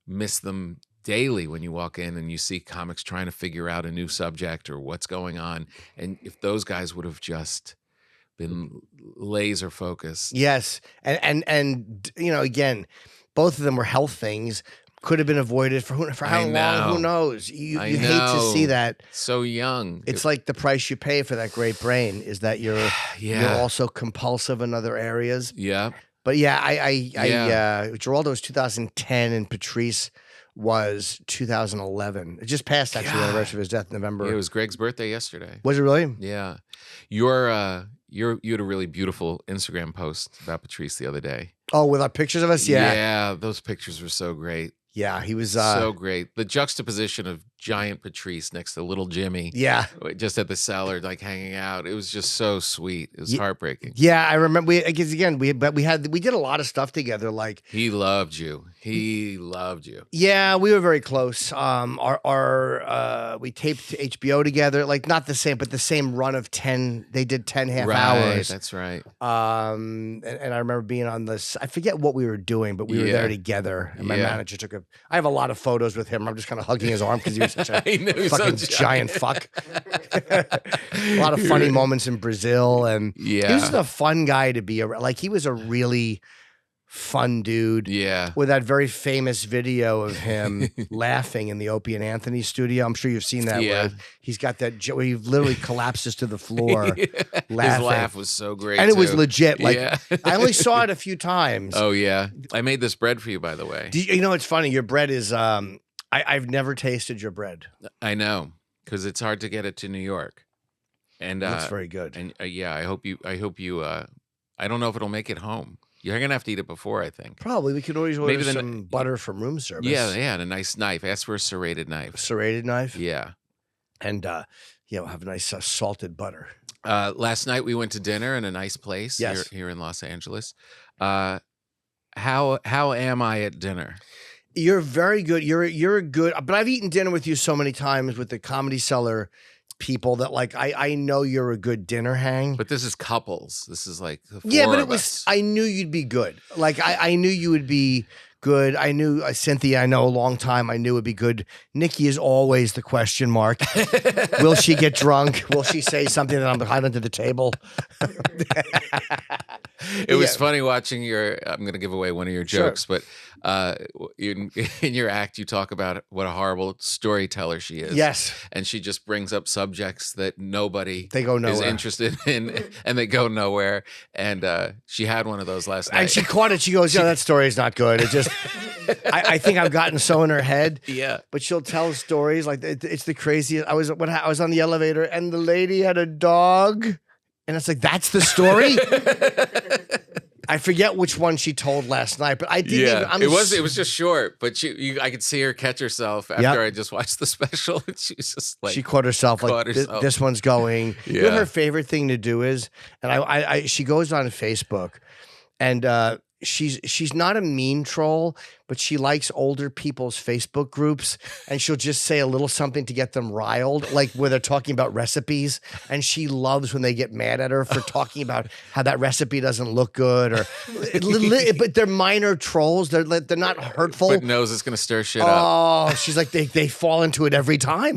miss them daily when you walk in and you see comics trying to figure out a new subject or what's going on. And if those guys would have just been laser focused. Yes. And you know, again, both of them were health things. Could have been avoided for how long? Who knows? You hate to see that. So young. It's like the price you pay for that great brain is that you're also compulsive in other areas. Yeah. But Geraldo was 2010 and Patrice was 2011. It just passed actually the anniversary of his death in November. It was Greg's birthday yesterday. Was it really? Yeah. You had a really beautiful Instagram post about Patrice the other day. Oh, with our pictures of us? Yeah. Yeah, those pictures were so great. Yeah, he was so great. The juxtaposition of giant Patrice next to little Jimmy. Yeah. Just at the cellar, like hanging out. It was just so sweet. It was heartbreaking. Yeah, I remember we did a lot of stuff together. Like he loved you. He loved you. Yeah, we were very close. We taped HBO together, like not the same, but the same run of 10. They did 10 half hours. That's right. And I remember being on this. I forget what we were doing, but we were there together. And my manager took I have a lot of photos with him. I'm just kind of hugging his arm because he was such a fucking giant fuck. A lot of funny moments in Brazil, and he was just a fun guy to be around. Like he was a really fun dude. Yeah. With that very famous video of him laughing in the Opie and Anthony studio. I'm sure you've seen that. Yeah. Where he's got that, where he literally collapses to the floor laughing. His laugh was so great. And it was legit. Like I only saw it a few times. Oh yeah. I made this bread for you, by the way. You know, it's funny. Your bread is, I've never tasted your bread. I know. Because it's hard to get it to New York. And that's very good. And I hope you, I don't know if it'll make it home. You're going to have to eat it before, I think. Probably. We could always order some butter from room service. Yeah, and a nice knife. Ask for a serrated knife. Serrated knife? Yeah. And, we'll have a nice salted butter. Last night we went to dinner in a nice place here in Los Angeles. How am I at dinner? You're very good. You're good. But I've eaten dinner with you so many times with the Comedy Cellar people that like I know you're a good dinner hang. But this is couples. This is like the four but it of was us. I knew you'd be good. Like I knew you would be good. I knew Cynthia, I know a long time. I knew would be good. Nikki is always the question mark. Will she get drunk? Will she say something that I'm behind under the table? It was funny watching I'm going to give away one of your jokes, but in your act, you talk about what a horrible storyteller she is. Yes. And she just brings up subjects that nobody is interested in, and they go nowhere. And she had one of those last night. And she caught it. She goes, that story is not good. It just, I think I've gotten so in her head. Yeah. But she'll tell stories like it's the craziest. I was on the elevator and the lady had a dog. And it's like, that's the story? I forget which one she told last night, but I didn't even. It was just short, but I could see her catch herself after I just watched the special. And she was just like, she caught herself this one's going. Yeah. You know what her favorite thing to do is, and she goes on Facebook, and she's not a mean troll, but she likes older people's Facebook groups, and she'll just say a little something to get them riled, like where they're talking about recipes, and she loves when they get mad at her for talking about how that recipe doesn't look good, or but they're minor trolls. They're not hurtful. But knows it's gonna stir shit up. Oh, she's like they fall into it every time.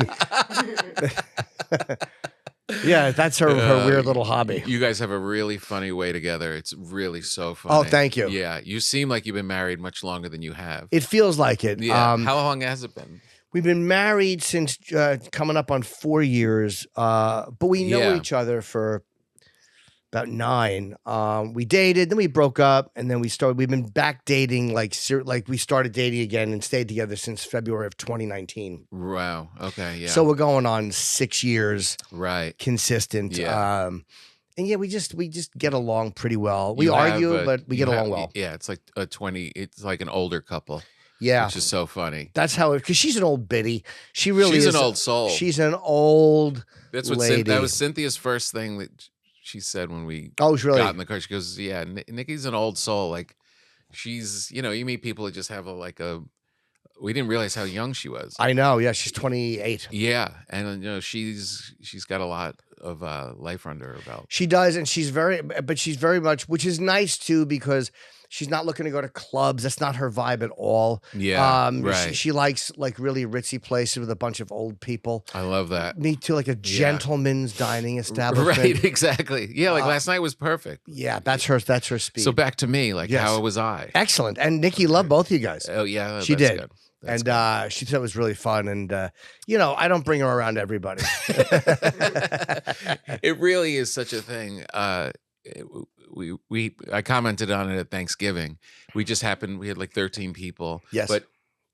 Yeah, that's her weird little hobby. You guys have a really funny way together. It's really so funny. Oh, thank you. Yeah, you seem like you've been married much longer than you have. It feels like it. Yeah. How long has it been? We've been married since coming up on 4 years, but we know each other for about 9. We dated, then we broke up, and then we've been back dating, like we started dating again and stayed together since February of 2019. Wow. Okay. Yeah. So we're going on 6 years, right. Consistent. Yeah. And yeah, we just get along pretty well. We argue, but we get along well. Yeah, it's like it's like an older couple. Yeah. Which is so funny. That's how because she's an old biddy. She's an old soul. She's an old lady. That was Cynthia's first thing that she said when we really? got in the car. She goes, yeah, Nikki's an old soul. Like she's, you you meet people that just have we didn't realize how young she was. I know. Yeah, she's 28. Yeah, and she's got a lot of life under her belt. She does, and she's very much, which is nice too, because she's not looking to go to clubs. That's not her vibe at all. Yeah, right. She likes like really ritzy places with a bunch of old people. I love that. Me too, like a gentleman's dining establishment. Right, exactly. Yeah, like last night was perfect. Yeah, that's her speed. So back to me, how was I? Excellent. And Nikki loved both of you guys. Oh yeah, she did. Good. She said it was really fun, and I don't bring her around everybody. It really is such a thing. I commented on it at Thanksgiving. We had like 13 people. Yes, but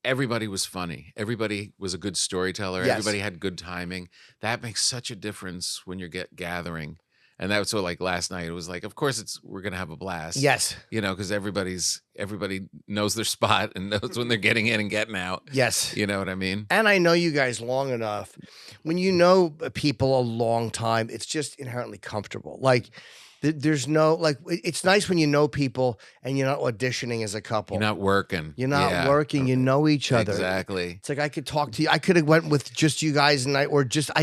everybody was funny. Everybody was a good storyteller. Yes. Everybody had good timing. That makes such a difference when you're gathering. And that was so like last night. It was like, of course, we're gonna have a blast. Yes, because everybody knows their spot and knows when they're getting in and getting out. Yes, you know what I mean. And I know you guys long enough. When you know people a long time, it's just inherently comfortable. Like there's no it's nice when you know people and you're not auditioning as a couple. You're not working. You're not working. You know each other. Exactly. It's like I could talk to you. I could have went with just you guys and I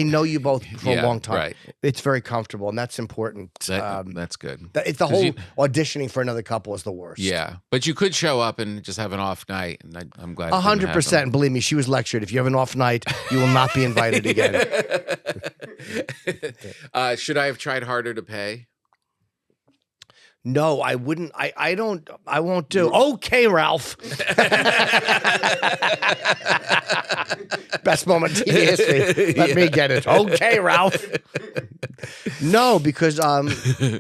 know you both for a long time. Right. It's very comfortable, and that's important. That's good. It's the whole auditioning for another couple is the worst. Yeah, but you could show up and just have an off night, and I'm glad. 100%. And believe me, she was lectured. If you have an off night, you will not be invited again. Should I have tried harder to pay? No, I wouldn't. I won't do. Okay, Ralph. Not TV history. Let me get it. Okay, Ralph. No, because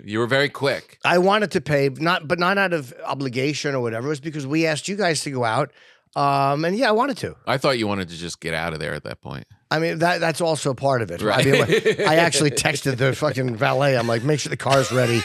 you were very quick. I wanted to pay, but not out of obligation or whatever. It was because we asked you guys to go out. And yeah, I wanted to. I thought you wanted to just get out of there at that point. I mean, that's also part of it. Right. I mean, I actually texted the fucking valet. I'm like, make sure the car's ready.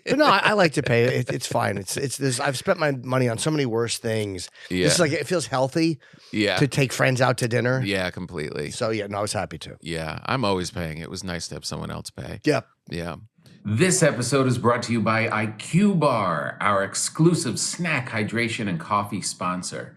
But no, I like to pay. It's fine. It's this. I've spent my money on so many worse things. Yeah. This is like, it feels healthy. Yeah. To take friends out to dinner. Yeah, completely. So yeah, no, I was happy to. Yeah, I'm always paying. It was nice to have someone else pay. Yep. Yeah. This episode is brought to you by IQ Bar, our exclusive snack, hydration, and coffee sponsor.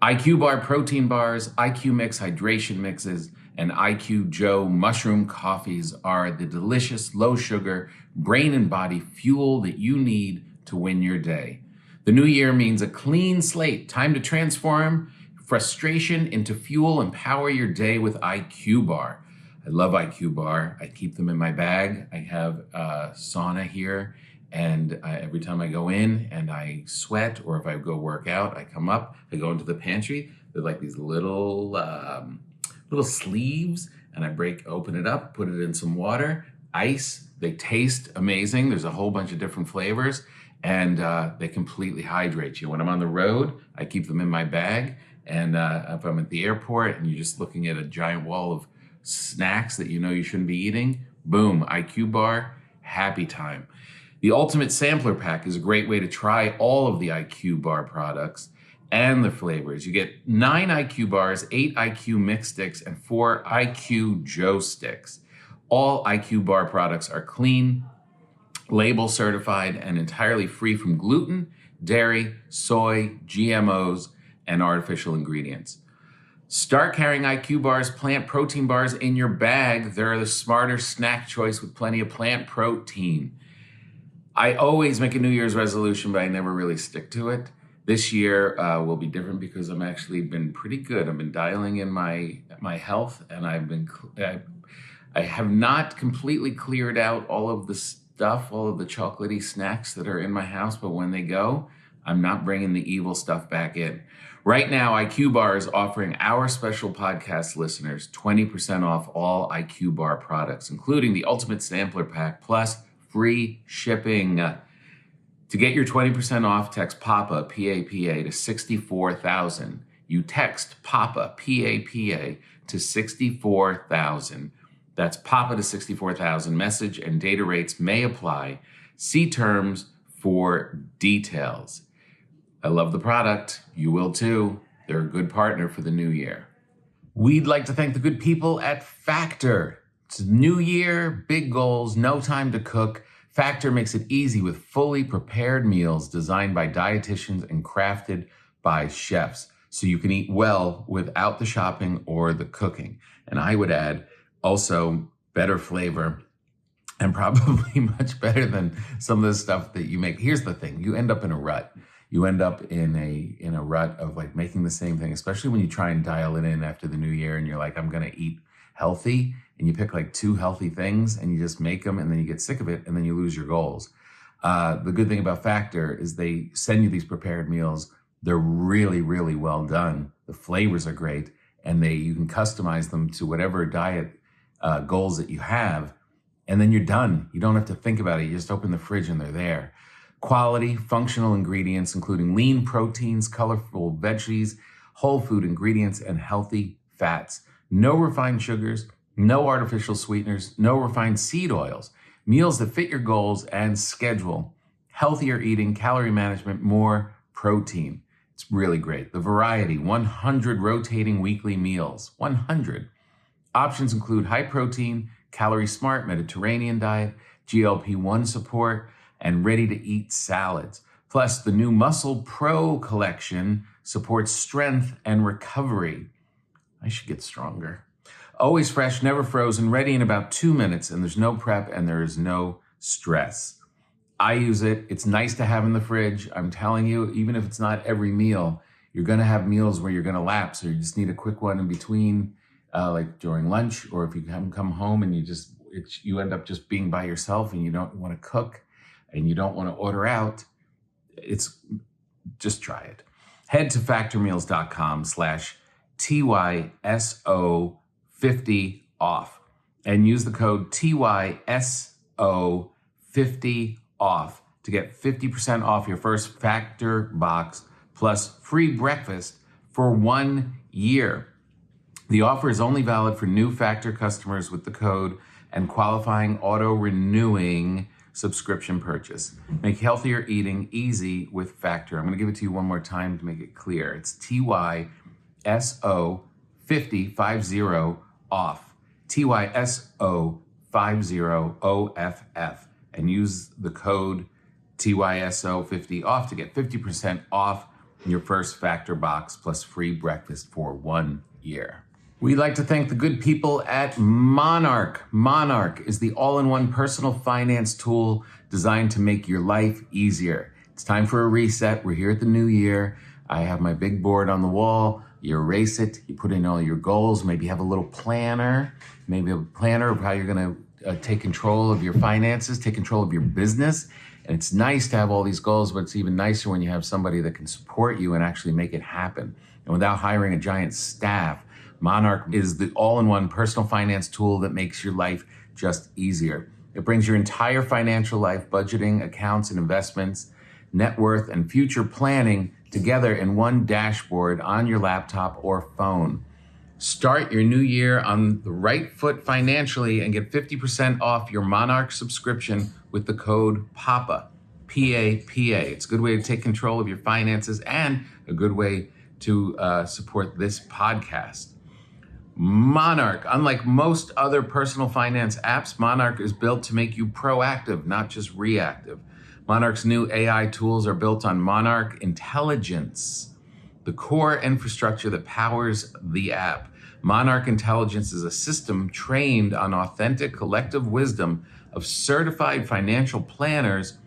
IQ Bar protein bars, IQ Mix hydration mixes, and IQ Joe mushroom coffees are the delicious, low-sugar, brain and body fuel that you need to win your day. The new year means a clean slate, time to transform frustration into fuel and power your day with IQ Bar. I love IQ Bar. I keep them in my bag. I have a sauna here. And every time I go in and I sweat, or if I go work out, I come up, I go into the pantry. They're like these little sleeves, and I open it up, put it in some water, ice. They taste amazing. There's a whole bunch of different flavors, and they completely hydrate you. When I'm on the road, I keep them in my bag. And if I'm at the airport and you're just looking at a giant wall of snacks that you know you shouldn't be eating, boom, IQ Bar, happy time. The Ultimate Sampler Pack is a great way to try all of the IQ Bar products and the flavors. You get 9 IQ Bars, 8 IQ Mix Sticks, and 4 IQ Joe Sticks. All IQ Bar products are clean, label certified, and entirely free from gluten, dairy, soy, GMOs, and artificial ingredients. Start carrying IQ Bars, plant protein bars in your bag. They're the smarter snack choice with plenty of plant protein. I always make a New Year's resolution, but I never really stick to it. This year will be different because I'm actually been pretty good. I've been dialing in my health, and I have not completely cleared out all of the stuff, all of the chocolatey snacks that are in my house, but when they go, I'm not bringing the evil stuff back in. Right now, IQ Bar is offering our special podcast listeners 20% off all IQ Bar products, including the Ultimate Sampler Pack plus free shipping. To get your 20% off, text PAPA, P-A-P-A, to 64,000. You text PAPA, P-A-P-A, to 64,000. That's PAPA to 64,000. Message and data rates may apply. See terms for details. I love the product. You will too. They're a good partner for the new year. We'd like to thank the good people at Factor. It's a new year, big goals, no time to cook. Factor makes it easy with fully prepared meals designed by dietitians and crafted by chefs, so you can eat well without the shopping or the cooking. And I would add also better flavor and probably much better than some of the stuff that you make. Here's the thing, you end up in a rut. You end up in a rut of like making the same thing, especially when you try and dial it in after the new year and you're like, I'm gonna eat healthy, and you pick like 2 healthy things and you just make them and then you get sick of it and then you lose your goals. The good thing about Factor is they send you these prepared meals. They're really, really well done. The flavors are great, and you can customize them to whatever diet goals that you have, and then you're done. You don't have to think about it. You just open the fridge and they're there. Quality, functional ingredients, including lean proteins, colorful veggies, whole food ingredients, and healthy fats. No refined sugars, no artificial sweeteners, no refined seed oils. Meals that fit your goals and schedule. Healthier eating, calorie management, more protein. It's really great. The variety, 100 rotating weekly meals. 100. Options include high protein, calorie smart Mediterranean diet, GLP-1 support, and ready-to-eat salads. Plus, the new Muscle Pro collection supports strength and recovery. I should get stronger. Always fresh, never frozen, ready in about 2 minutes, and there's no prep and there is no stress. I use it. It's nice to have in the fridge. I'm telling you, even if it's not every meal, you're gonna have meals where you're gonna lapse, or you just need a quick one in between, like during lunch, or if you come home and you end up just being by yourself and you don't wanna cook, and you don't want to order out, just try it. Head to factormeals.com/TYSO50OFF and use the code TYSO50OFF to get 50% off your first Factor box plus free breakfast for 1 year. The offer is only valid for new Factor customers with the code and qualifying auto-renewing subscription purchase. Make healthier eating easy with Factor. I'm going to give it to you one more time to make it clear. It's TYSO50 off. TYSO50OFF. And use the code TYSO50 off to get 50% off your first Factor box plus free breakfast for 1 year. We'd like to thank the good people at Monarch. Monarch is the all-in-one personal finance tool designed to make your life easier. It's time for a reset. We're here at the new year. I have my big board on the wall. You erase it. You put in all your goals. Maybe have a little planner. Maybe a planner of how you're going to take control of your finances, take control of your business. And it's nice to have all these goals, but it's even nicer when you have somebody that can support you and actually make it happen. And without hiring a giant staff, Monarch is the all-in-one personal finance tool that makes your life just easier. It brings your entire financial life, budgeting, accounts and investments, net worth, and future planning together in one dashboard on your laptop or phone. Start your new year on the right foot financially and get 50% off your Monarch subscription with the code PAPA, P-A-P-A. It's a good way to take control of your finances and a good way to support this podcast. Monarch, unlike most other personal finance apps, Monarch is built to make you proactive, not just reactive. Monarch's new AI tools are built on Monarch Intelligence, the core infrastructure that powers the app. Monarch Intelligence is a system trained on authentic collective wisdom of certified financial planners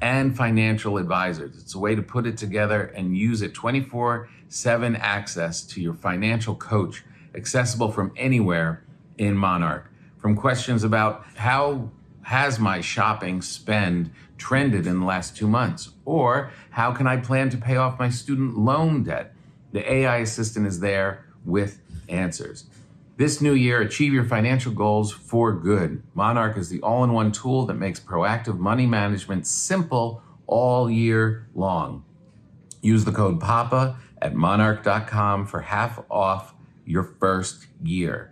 and financial advisors. It's a way to put it together and use it 24/7 access to your financial coach, accessible from anywhere in Monarch. from questions about how has my shopping spend trended in the last 2 months, or how can I plan to pay off my student loan debt. The AI assistant is there with answers. This new year, achieve your financial goals for good. Monarch is the all-in-one tool that makes proactive money management simple all year long. Use the code PAPA at monarch.com for half off your first year.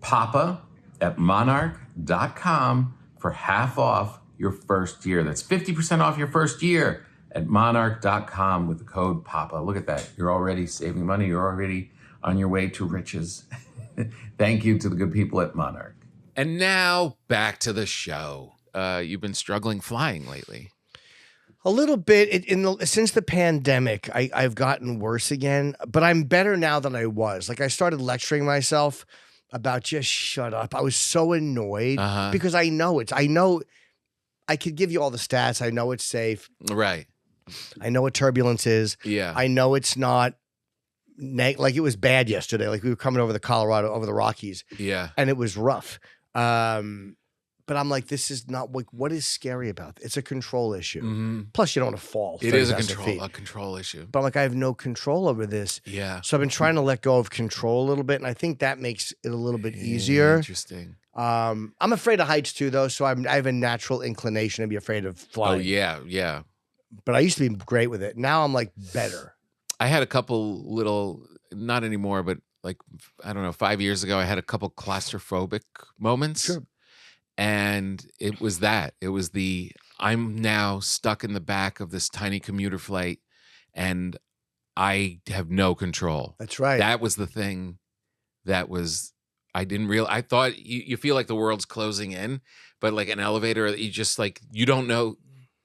PAPA at monarch.com for half off your first year. That's 50% off your first year at monarch.com with the code PAPA. Look at that. You're already saving money. You're already on your way to riches. Thank you to the good people at Monarch. And now back to the show. You've been struggling flying lately. A little bit since the pandemic, I've gotten worse again, but I'm better now than I was. Like I started lecturing myself about just shut up. I was so annoyed because I know I could give you all the stats. I know it's safe. Right. I know what turbulence is. Yeah. I know it's not like it was bad yesterday. Like we were coming over over the Rockies. Yeah. And it was rough. But I'm like, this is not what is scary about it? It's a control issue. Mm-hmm. Plus, you don't want to fall. It is a control issue. But I'm like, I have no control over this. Yeah. So I've been trying to let go of control a little bit, and I think that makes it a little bit easier. Interesting. I'm afraid of heights too, though. So I have a natural inclination to be afraid of flying. Oh yeah, yeah. But I used to be great with it. Now I'm like better. I had a couple little, not anymore, but like I don't know, 5 years ago, I had a couple claustrophobic moments. Sure. And it was that. It was I'm now stuck in the back of this tiny commuter flight and I have no control. That's right. That was the thing I thought you feel like the world's closing in, but like an elevator, you don't know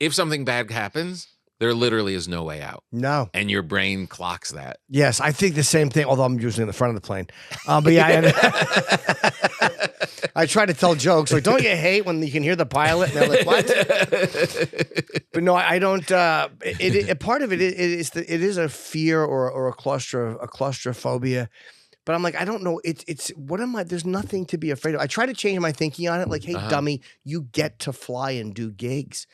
if something bad happens, there literally is no way out. No. And your brain clocks that. Yes, I think the same thing, although I'm usually in the front of the plane. But yeah, I try to tell jokes like, don't you hate when you can hear the pilot? And they're like, what? But no, I don't. Part of it is a fear or a claustrophobia. But I'm like, I don't know. It's what am I? There's nothing to be afraid of. I try to change my thinking on it. Like, hey, dummy, you get to fly and do gigs.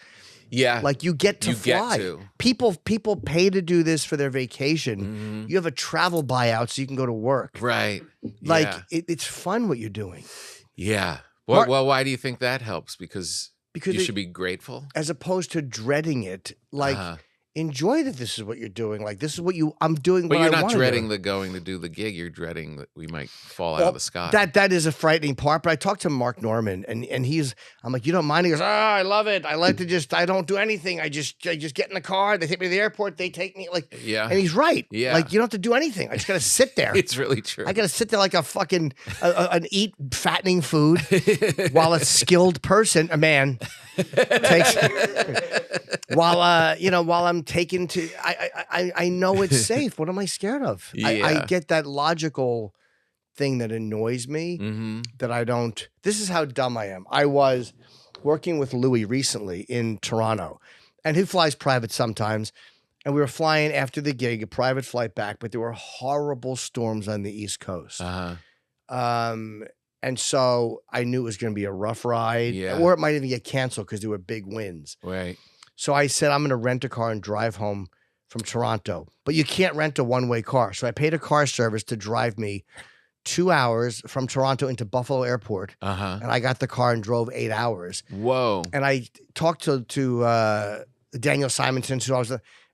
Yeah. Like you get to fly. People pay to do this for their vacation. Mm-hmm. You have a travel buyout so you can go to work. Right. Like it's fun what you're doing. Yeah. Well, why do you think that helps? Because you should be grateful? As opposed to dreading it. Like enjoy that this is what you're doing. Like this is what I'm doing. But you're not dreading the going to do the gig. You're dreading that we might fall out of the sky. That is a frightening part. But I talked to Mark Norman and I'm like, you don't mind? He goes, I love it. I like to I don't do anything. I just get in the car. They take me to the airport. They take me and he's right. Yeah. Like you don't have to do anything. I just got to sit there. It's really true. I got to sit there like a fucking, eat fattening food while a skilled person, a man takes, while I'm taken to, I know it's safe. What am I scared of? Yeah. I get that logical thing that annoys me that I don't. This is how dumb I am. I was working with Louis recently in Toronto, and he flies private sometimes. And we were flying after the gig, a private flight back, but there were horrible storms on the East Coast. And so I knew it was going to be a rough ride, or it might even get canceled because there were big winds. Right. So I said, I'm going to rent a car and drive home from Toronto. But you can't rent a one-way car. So I paid a car service to drive me 2 hours from Toronto into Buffalo Airport. And I got the car and drove 8 hours. Whoa. And I talked to Daniel Simonson,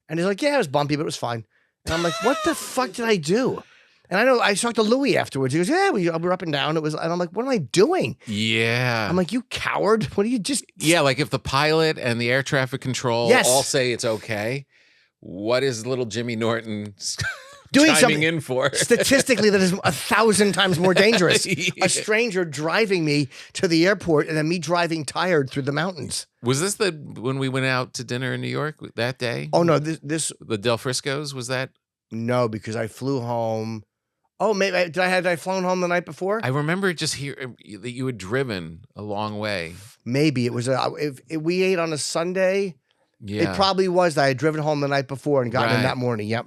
and he's like, yeah, it was bumpy, but it was fine. And I'm like, what the fuck did I do? And I talked to Louis afterwards. He goes, yeah, we were up and down. And I'm like, what am I doing? Yeah. I'm like, you coward. What do you just... Yeah, like if the pilot and the air traffic control all say it's okay, what is little Jimmy Norton doing chiming something in for? Statistically, that is 1,000 times more dangerous. A stranger driving me to the airport and then me driving tired through the mountains. Was this when we went out to dinner in New York that day? Oh, no. This the Del Frisco's, was that? No, because I flew home... Oh, maybe had I flown home the night before? I remember just hearing that you had driven a long way. Maybe it was if we ate on a Sunday. Yeah, it probably was that I had driven home the night before and gotten in that morning. Yep.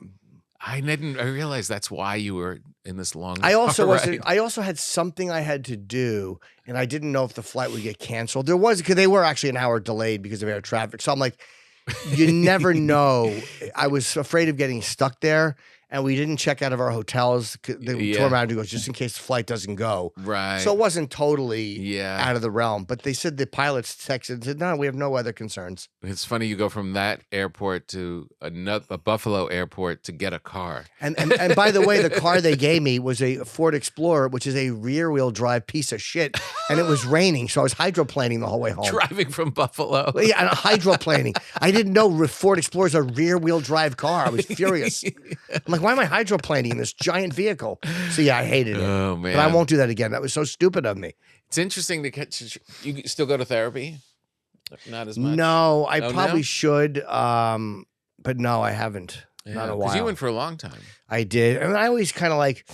I realized that's why you were in this long. I also ride. wasn't. I also had something I had to do, and I didn't know if the flight would get canceled. There was because they were actually an hour delayed because of air traffic. So I'm like, you never know. I was afraid of getting stuck there, and we didn't check out of our hotels. The tour manager goes, just in case the flight doesn't go. Right. So it wasn't totally out of the realm. But they said the pilots texted and said, no, we have no other concerns. It's funny you go from that airport to a Buffalo airport to get a car. And by the way, the car they gave me was a Ford Explorer, which is a rear-wheel drive piece of shit. And it was raining, so I was hydroplaning the whole way home. Driving from Buffalo. Yeah, and hydroplaning. I didn't know Ford Explorer is a rear-wheel drive car. I was furious. I'm like, why am I hydroplaning in this giant vehicle? So yeah, I hated it. Oh man! But I won't do that again. That was so stupid of me. It's interesting to catch. You still go to therapy? Not as much. No, I probably no? should. But no, I haven't. Not a while. Because you went for a long time. I did. I mean, I always kind of like,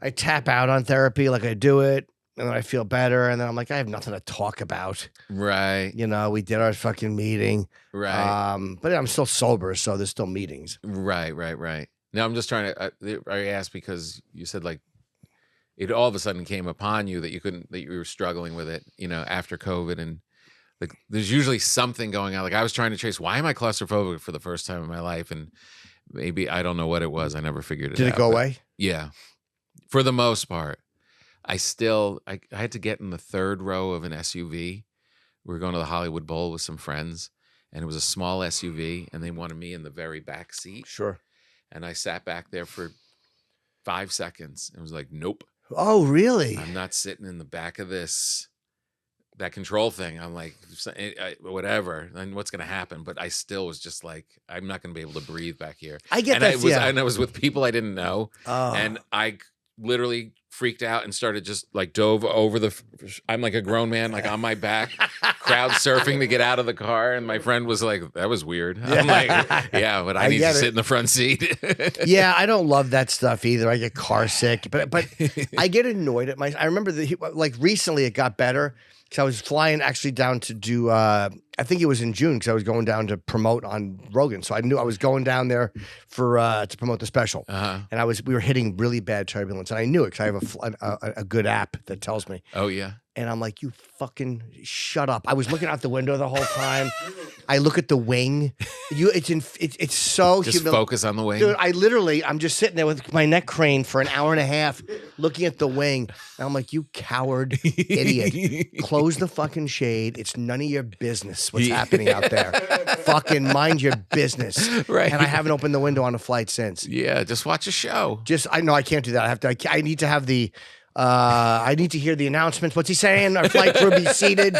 I tap out on therapy, like I do it, and then I feel better, and then I'm like, I have nothing to talk about. Right. You know, we did our fucking meeting. Right. But I'm still sober, so there's still meetings. Right. Now I'm just trying to. I asked because you said like it all of a sudden came upon you that you were struggling with it, you know, after COVID, and like there's usually something going on. Like I was trying to trace why am I claustrophobic for the first time in my life, and maybe I don't know what it was. I never figured it out. Did it go away? Yeah, for the most part. I had to get in the third row of an SUV. We were going to the Hollywood Bowl with some friends, and it was a small SUV, and they wanted me in the very back seat. Sure. And I sat back there for 5 seconds and was like, nope. Oh, really? I'm not sitting in the back of that control thing. I'm like, whatever, and what's going to happen? But I still was just like, I'm not going to be able to breathe back here. I get and that. And I was with people I didn't know. Oh. And I literally freaked out and started just like dove over I'm like a grown man, like on my back, crowd surfing to get out of the car. And my friend was like, that was weird. I'm like, yeah, but I need to sit in the front seat. Yeah, I don't love that stuff either. I get car sick, but I get annoyed at I remember like recently it got better because I was flying actually down to do, I think it was in June because I was going down to promote on Rogan. So I knew I was going down there for to promote the special. And we were hitting really bad turbulence. And I knew it because I have a good app that tells me. Oh, yeah. And I'm like, you fucking shut up. I was looking out the window the whole time. I look at the wing. It's so just focus on the wing. Dude, I'm just sitting there with my neck craned for an hour and a half looking at the wing. And I'm like, you coward idiot. Close the fucking shade. It's none of your business what's happening out there. Fucking mind your business. Right. And I haven't opened the window on a flight since. Yeah, just watch a show. I can't do that. I need to have the I need to hear the announcements. What's he saying? Our flight crew be seated.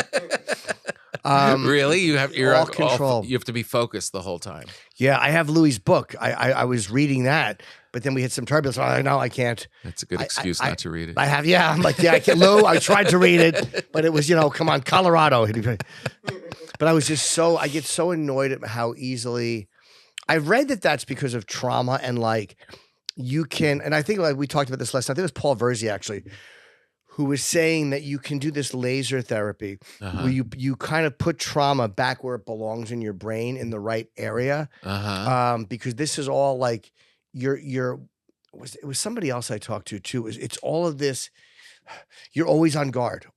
Really? You're all control. You have to be focused the whole time. Yeah, I have Louis' book. I was reading that, but then we hit some turbulence. I'm like, no, I can't. That's a good excuse not to read it. I have, yeah. I'm like, yeah, I can't. Lou, I tried to read it, but it was, come on, Colorado. But I was just I get so annoyed at how easily. I've read that that's because of trauma and like you can, and I think like we talked about this last time. I think it was Paul Verzi actually, who was saying that you can do this laser therapy where you kind of put trauma back where it belongs in your brain in the right area. Because this is all like it was somebody else I talked to too. It's all of this. You're always on guard,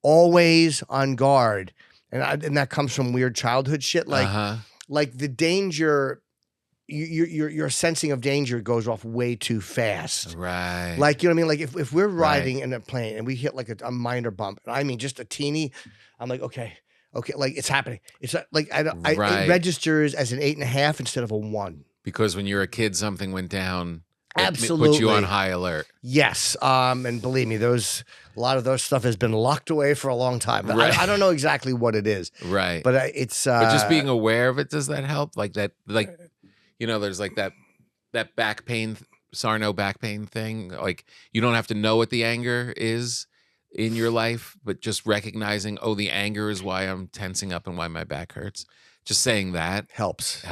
and that comes from weird childhood shit. Like the danger. Your sensing of danger goes off way too fast. Right. Like, you know what I mean? Like if we're riding in a plane and we hit like a minor bump, and I mean just a teeny, I'm like, okay, like it's happening. It's like it registers as an 8.5 instead of a 1. Because when you're a kid, something went down. Absolutely. It puts you on high alert. Yes. And believe me, a lot of those stuff has been locked away for a long time. But I don't know exactly what it is. Right. But it's but just being aware of it, does that help? Like that, like, there's like that back pain, Sarno back pain thing. Like you don't have to know what the anger is in your life, but just recognizing, the anger is why I'm tensing up and why my back hurts. Just saying that helps.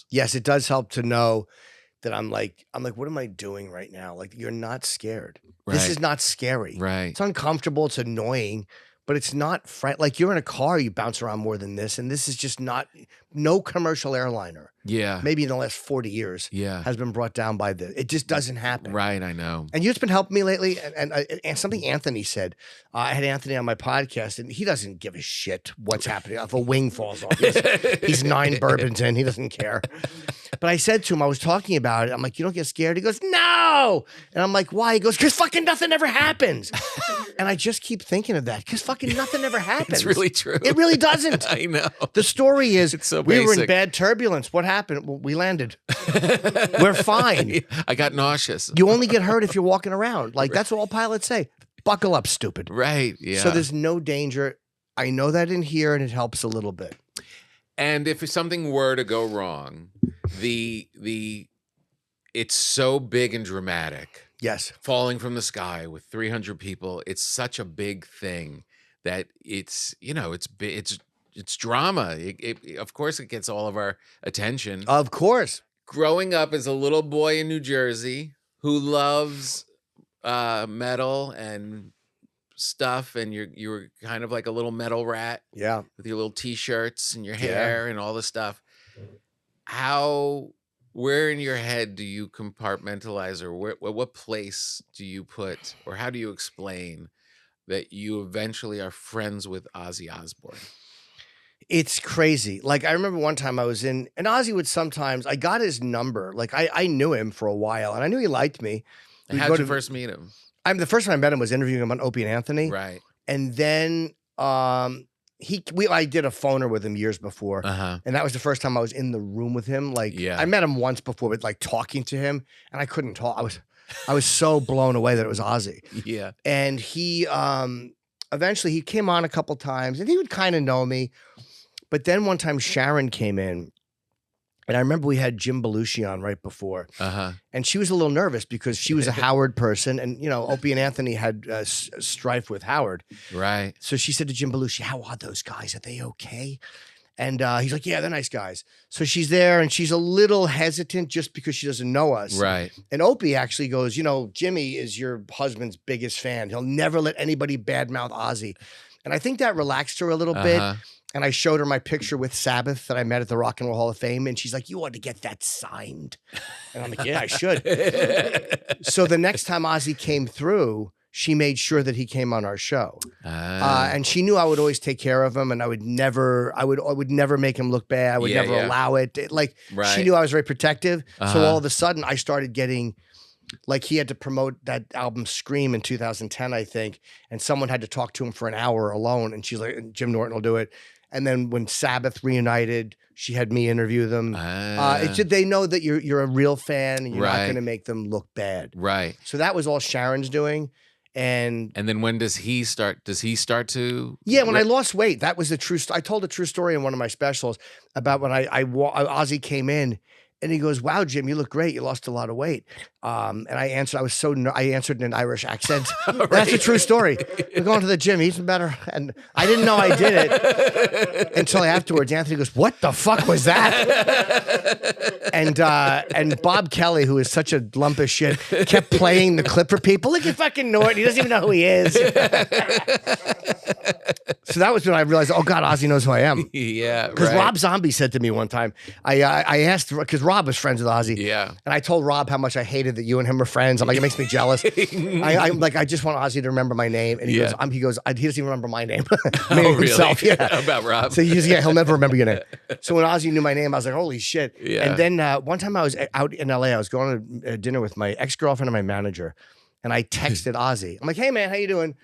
Yes, it does help to know that I'm like, what am I doing right now? Like, you're not scared. Right. This is not scary. Right. It's uncomfortable. It's annoying, but it's not like you're in a car, you bounce around more than this. And this is just not, no commercial airliner, Yeah. maybe in the last 40 years, Yeah. has been brought down by this. It just doesn't happen. Right. I know. And you've been helping me lately, and something Anthony said. I had Anthony on my podcast, and he doesn't give a shit what's happening. If a wing falls off, he's 9 bourbons in, he doesn't care. But I said to him, I was talking about it. I'm like, you don't get scared? He goes, no. And I'm like, why? He goes, because fucking nothing ever happens. And I just keep thinking of that, because fucking nothing ever happens. It's really true. It really doesn't. I know. The story is so we were in basic. bad turbulence. What happened? Well, we landed. We're fine. I got nauseous. You only get hurt if you're walking around. Like, that's what all pilots say. Buckle up, stupid. Right. Yeah. So there's no danger. I know that in here, and it helps a little bit. And if something were to go wrong, it's so big and dramatic. Yes. Falling from the sky with 300 people, it's such a big thing that it's drama. Of course, it gets all of our attention. Of course. Growing up as a little boy in New Jersey who loves metal and stuff, and you were kind of like a little metal rat. Yeah. With your little t-shirts and your hair and all the stuff. Where in your head do you compartmentalize, or what place do you put, or how do you explain that you eventually are friends with Ozzy Osbourne? It's crazy. Like, I remember one time I was in, and Ozzy would sometimes, I got his number. Like, I knew him for a while, and I knew he liked me. And how'd you first meet him? The first time I met him was interviewing him on Opie and Anthony. Right. And then I did a phoner with him years before. And that was the first time I was in the room with him. Like, I met him once before, but like talking to him, and I couldn't talk. I was so blown away that it was Ozzy. Yeah. And he eventually he came on a couple times, and he would kind of know me. But then one time Sharon came in, and I remember we had Jim Belushi on right before. And she was a little nervous because she was a Howard person, and Opie and Anthony had strife with Howard. Right. So she said to Jim Belushi, "How are those guys? Are they okay?" And he's like, "Yeah, they're nice guys." So she's there, and she's a little hesitant just because she doesn't know us. Right. And Opie actually goes, "Jimmy is your husband's biggest fan. He'll never let anybody badmouth Ozzy." And I think that relaxed her a little bit. And I showed her my picture with Sabbath that I met at the Rock and Roll Hall of Fame. And she's like, "You ought to get that signed." And I'm like, "Yeah, I should." So the next time Ozzy came through, she made sure that he came on our show. And she knew I would always take care of him, and I would never make him look bad. I would never allow it. She knew I was very protective. So all of a sudden I started getting, like, he had to promote that album Scream in 2010, I think. And someone had to talk to him for an hour alone. And she's like, Jim Norton will do it. And then when Sabbath reunited, she had me interview them. They know that you're a real fan, and you're not going to make them look bad. Right. So that was all Sharon's doing. And then when does he start? Does he start to? Yeah, when I lost weight, that was the true. I told a true story in one of my specials about when Ozzy came in. And he goes, "Wow, Jim, you look great. You lost a lot of weight." And I answered. I answered in an Irish accent. That's a true story. We're going to the gym, eating better, and I didn't know I did it until afterwards. Anthony goes, "What the fuck was that?" And Bob Kelly, who is such a lump of shit, kept playing the clip for people. Look at fucking Norton. He doesn't even know who he is. So that was when I realized, oh God, Ozzy knows who I am. Yeah, because Rob Zombie said to me one time, I asked, because Rob was friends with Ozzy. Yeah. And I told Rob how much I hated that you and him were friends. I'm like, it makes me jealous. I'm like, I just want Ozzy to remember my name. And he goes, he doesn't even remember my name. Really? Himself, yeah. About Rob. So he'll never remember your name. So when Ozzy knew my name, I was like, holy shit. Yeah. And then one time I was out in LA, I was going to dinner with my ex-girlfriend and my manager. And I texted Ozzy. I'm like, "Hey man, how you doing?"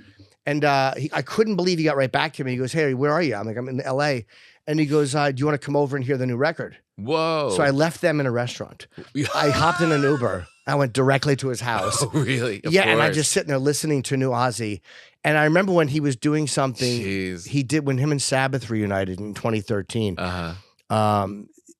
And I couldn't believe he got right back to me. He goes, "Hey, where are you?" I'm like, "I'm in LA." And he goes, "Do you want to come over and hear the new record?" Whoa. So I left them in a restaurant. I hopped in an Uber. I went directly to his house. Oh, really? Of And I'm course. just sitting there listening to new Ozzy. And I remember when he was doing something he did when him and Sabbath reunited in 2013.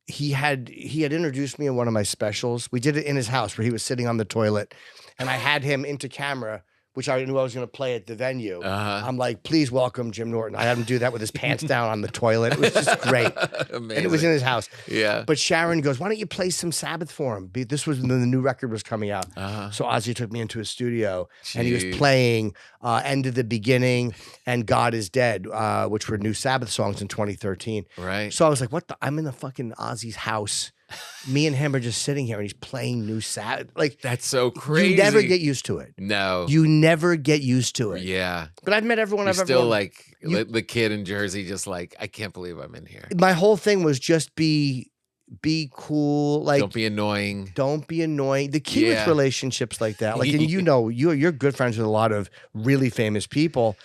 He had introduced me in one of my specials. We did it in his house where he was sitting on the toilet. And I had him into camera which I knew I was going to play at the venue. Uh-huh. I'm like, please welcome Jim Norton. I had him do that with his pants down on the toilet. It was just great. Amazing. And it was in his house. Yeah. But Sharon goes, why don't you play some Sabbath for him? This was when the new record was coming out. So Ozzy took me into his studio and he was playing End of the Beginning and God is Dead, which were new Sabbath songs in 2013. Right. So I was like, what the? I'm in the fucking Ozzy's house. Me and him are just sitting here and he's playing new Sabbath. Like, that's so crazy. You never get used to it. No. You never get used to it. Yeah. But I've met everyone You're I've ever still like the kid in Jersey, just like, I can't believe I'm in here. My whole thing was just be cool. Like, don't be annoying. Don't be annoying. The key with relationships like that, like, and you know, you're good friends with a lot of really famous people,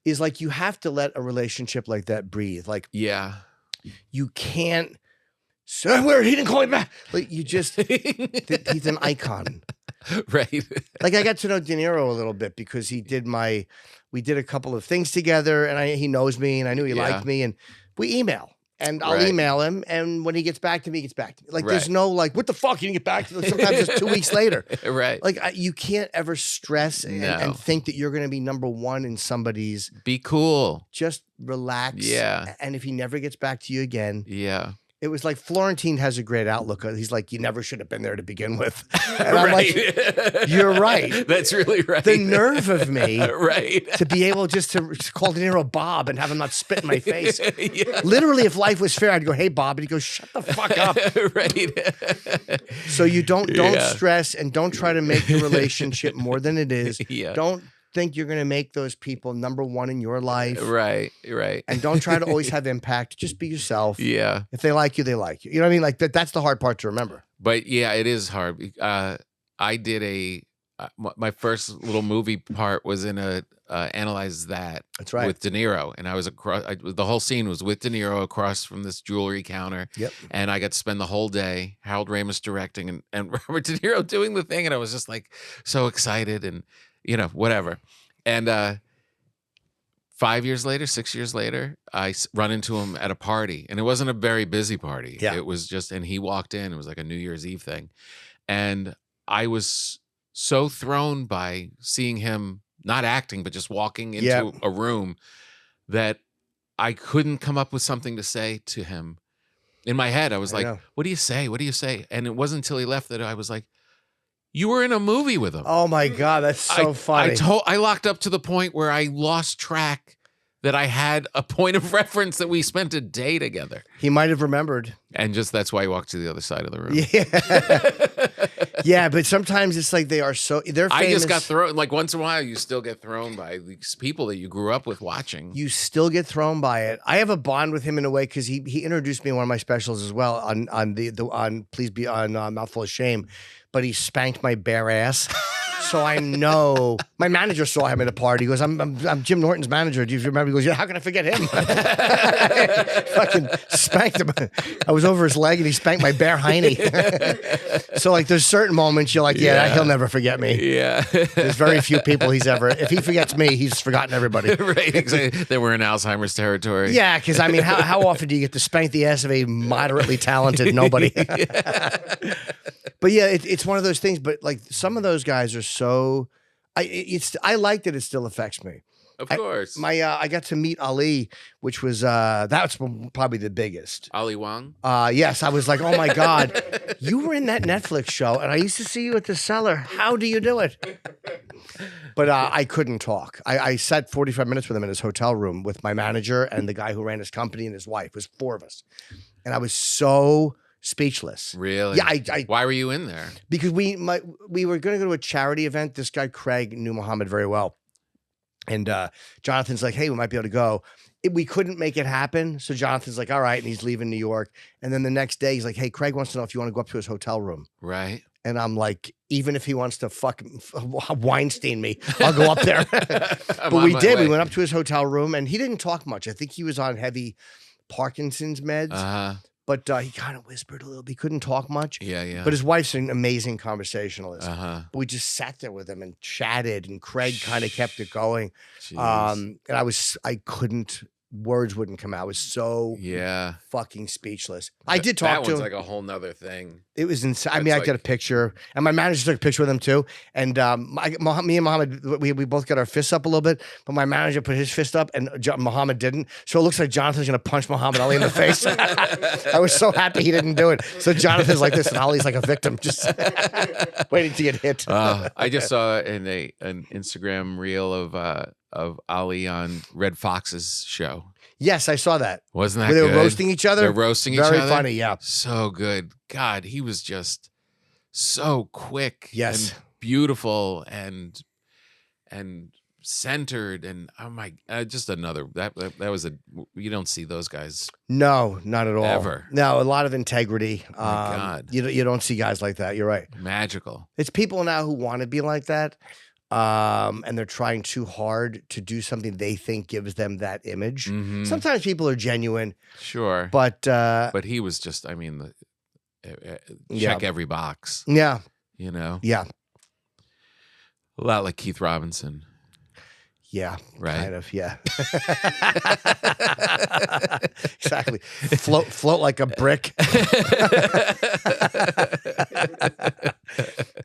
is like you have to let a relationship like that breathe. Like, you can't say, where he didn't call me back. Like, you just he's an icon. Right. Like, I got to know De Niro a little bit because we did a couple of things together and he knows me and I knew he liked me and we email. And I'll email him, and when he gets back to me, he gets back to me. Like, there's no, like, what the fuck? You didn't get back to me. Like, sometimes it's 2 weeks later. Right. Like, you can't ever stress and think that you're going to be number one in somebody's. Be cool. Just relax. Yeah. And if he never gets back to you again. Yeah. It was like Florentine has a great outlook. He's like, you never should have been there to begin with. And I'm like, you're right. That's really right. The nerve of me right. to be able just to call De Niro Bob and have him not spit in my face. Literally, if life was fair, I'd go, hey, Bob. And he'd go, shut the fuck up. Right. So you don't stress and don't try to make the relationship more than it is. Don't think you're going to make those people number one in your life. Right. And don't try to always have impact. Just be yourself. Yeah. If they like you, they like you. You know what I mean? Like that's the hard part to remember. But yeah, it is hard. I did my first little movie part was in Analyze That. That's right. With De Niro. And I was the whole scene was with De Niro across from this jewelry counter. Yep. And I got to spend the whole day, Harold Ramis directing and Robert De Niro doing the thing. And I was just like so excited and, you know, whatever. And 5 years later, 6 years later, I run into him at a party. And it wasn't a very busy party. Yeah. It was just, and he walked in. It was like a New Year's Eve thing. And I was so thrown by seeing him not acting, but just walking into a room that I couldn't come up with something to say to him. In my head, I was like, what do you say? What do you say? And it wasn't until he left that I was like, you were in a movie with him. Oh my God, that's so funny. I locked up to the point where I lost track that I had a point of reference that we spent a day together. He might have remembered. And just that's why he walked to the other side of the room. Yeah. Yeah, but sometimes it's like they're famous. I just got thrown, like once in a while you still get thrown by these people that you grew up with watching. You still get thrown by it. I have a bond with him in a way because he introduced me in one of my specials as well on Please Be on Mouthful of Shame, but he spanked my bare ass. So I know my manager saw him at a party. He goes, I'm Jim Norton's manager. Do you remember? He goes, yeah, how can I forget him? Fucking spanked him. I was over his leg and he spanked my bare hiney. So like there's certain moments you're like, he'll never forget me. Yeah. There's very few people if he forgets me, he's forgotten everybody. Right. Exactly. They were in Alzheimer's territory. Yeah. Cause I mean, how often do you get to spank the ass of a moderately talented nobody? But yeah, it's one of those things. But like some of those guys are so, I like that it still affects me. Of course. I got to meet Ali, which was that's probably the biggest. Ali Wong? Yes, I was like, oh my God, you were in that Netflix show, and I used to see you at the Cellar. How do you do it? But I couldn't talk. I sat 45 minutes with him in his hotel room with my manager and the guy who ran his company and his wife. It was 4 of us, and I was so speechless. Really? Yeah. Why were you in there? Because we were going to go to a charity event. This guy Craig knew Muhammad very well. And Jonathan's like, hey, we might be able to go. We couldn't make it happen. So Jonathan's like, all right. And he's leaving New York. And then the next day, he's like, hey, Craig wants to know if you want to go up to his hotel room. Right. And I'm like, even if he wants to Weinstein me, I'll go up there. But we did. We went up to his hotel room and he didn't talk much. I think he was on heavy Parkinson's meds. But he kind of whispered a little bit. He couldn't talk much. Yeah. But his wife's an amazing conversationalist. Uh-huh. But we just sat there with him and chatted, and Craig kind of kept it going. Jeez. And I couldn't words wouldn't come out. I was so fucking speaking. I did talk to him. That one's like a whole nother thing. It was insane. I mean, I got a picture, and my manager took a picture with him too. And me and Muhammad, we both got our fists up a little bit, but my manager put his fist up, and Muhammad didn't. So it looks like Jonathan's going to punch Muhammad Ali in the face. I was so happy he didn't do it. So Jonathan's like this, and Ali's like a victim, just waiting to get hit. I just saw in an Instagram reel of Ali on Red Fox's show. Yes, I saw that. Wasn't that Where they good? were roasting each other? They're roasting each other? Very funny, yeah. So good. God, he was just so quick Yes. and beautiful and centered, and oh my, just another, that was you don't see those guys. No, not at all. Ever. No, a lot of integrity. My God. You don't see guys like that. You're right. Magical. It's people now who want to be like that. And they're trying too hard to do something they think gives them that image. Mm-hmm. Sometimes people are genuine, sure, but he was just, I mean, check every box. Yeah, you know. Yeah, a lot like Keith Robinson. Yeah, right. Kind of, yeah. Exactly. Float like a brick.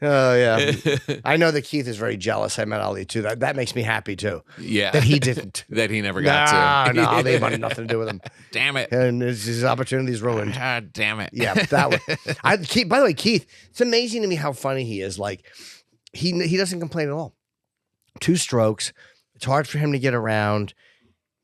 Oh yeah. I know that Keith is very jealous. I met Ali too. That makes me happy too. Yeah. That he didn't. That he never got to. No, they wanted nothing to do with him. Damn it. And his opportunity's ruined. God damn it. Yeah, that one. By the way, Keith, it's amazing to me how funny he is. Like he doesn't complain at all. 2 strokes. It's hard for him to get around.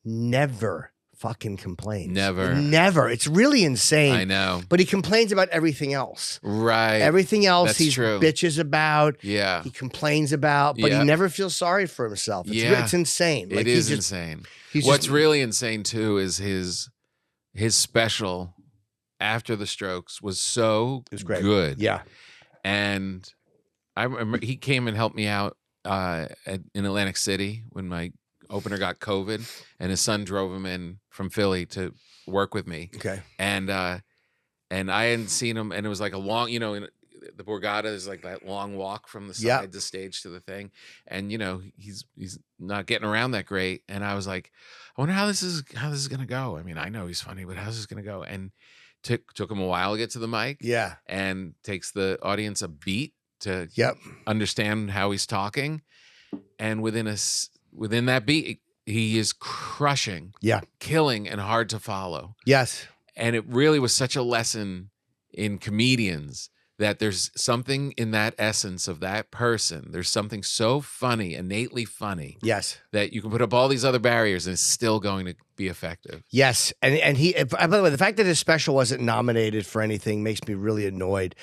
Never fucking complains. Never. It's really insane. I know. But he complains about everything else. Right. Everything else That's he true. bitches about. Yeah. He complains about, but he never feels sorry for himself. It's insane. Like, it is insane. What's really insane too is his special after the strokes was so good. Yeah. And I remember he came and helped me out in Atlantic City when my opener got COVID, and his son drove him in from Philly to work with me. Okay. And I hadn't seen him, and it was like a long, in the Borgata is like that long walk from the side to stage to the thing, and he's not getting around that great, and I was like, I wonder how this is gonna go. I mean, I know he's funny, but how's this gonna go? And took him a while to get to the mic. Yeah. And takes the audience a beat to understand how he's talking, and within that beat he is crushing, killing, and hard to follow. Yes. And it really was such a lesson in comedians that there's something in that essence of that person. There's something so funny, innately funny. Yes. That you can put up all these other barriers and it's still going to be effective. Yes. And he, by the way, the fact that his special wasn't nominated for anything makes me really annoyed.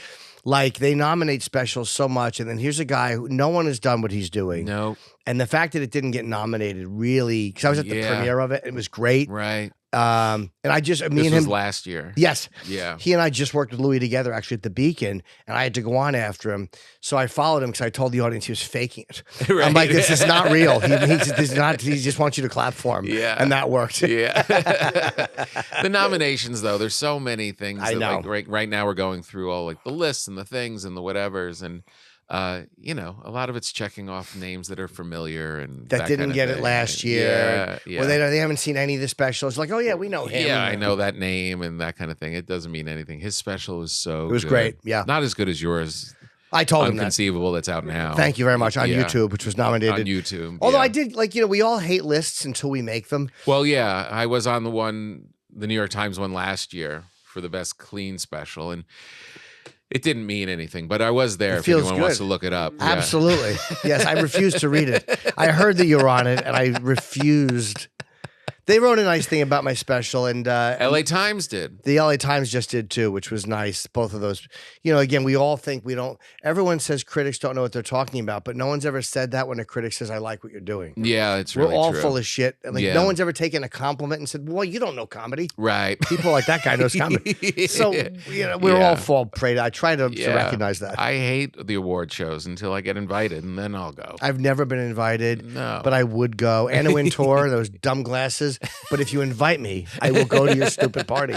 Like, they nominate specials so much, and then here's a guy who no one has done what he's doing. No. And the fact that it didn't get nominated really, because I was at the premiere of it, it was great. Right. And this was last year. Yes. Yeah. He and I just worked with Louis together actually at the Beacon, and I had to go on after him. So I followed him because I told the audience he was faking it. Right. I'm like, this is not real. He just wants you to clap for him. Yeah. And that worked. Yeah. The nominations, though, there's so many things. I know. Like, right now we're going through all like the lists and the things and the whatevers, and a lot of it's checking off names that are familiar and that didn't get it last year. Yeah. Or they haven't seen any of the specials. Like, oh yeah, we know him. Yeah, I know that name and that kind of thing. It doesn't mean anything. His special was so. It was good. Great. Yeah. Not as good as yours. I told him that. Unconceivable. That's out now. Thank you very much on YouTube, which was nominated on YouTube. Although I did we all hate lists until we make them. Well, yeah, I was on the New York Times one last year for the best clean special, and it didn't mean anything, but I was there if anyone wants to look it up. Yeah. Absolutely. Yes, I refused to read it. I heard that you were on it, and I refused. They wrote a nice thing about my special, and LA Times did. The LA Times just did too, which was nice. Both of those. Again, we all think we don't. Everyone says critics don't know what they're talking about, but no one's ever said that when a critic says, "I like what you're doing." Yeah, it's really We're all true. full of shit. And no one's ever taken a compliment and said, "Well, you don't know comedy." Right. People like that guy knows comedy. So we're all fall prey. I try to recognize that. I hate the award shows until I get invited, and then I'll go. I've never been invited, no, but I would go. Anna Wintour, those dumb glasses. But if you invite me, I will go to your stupid party.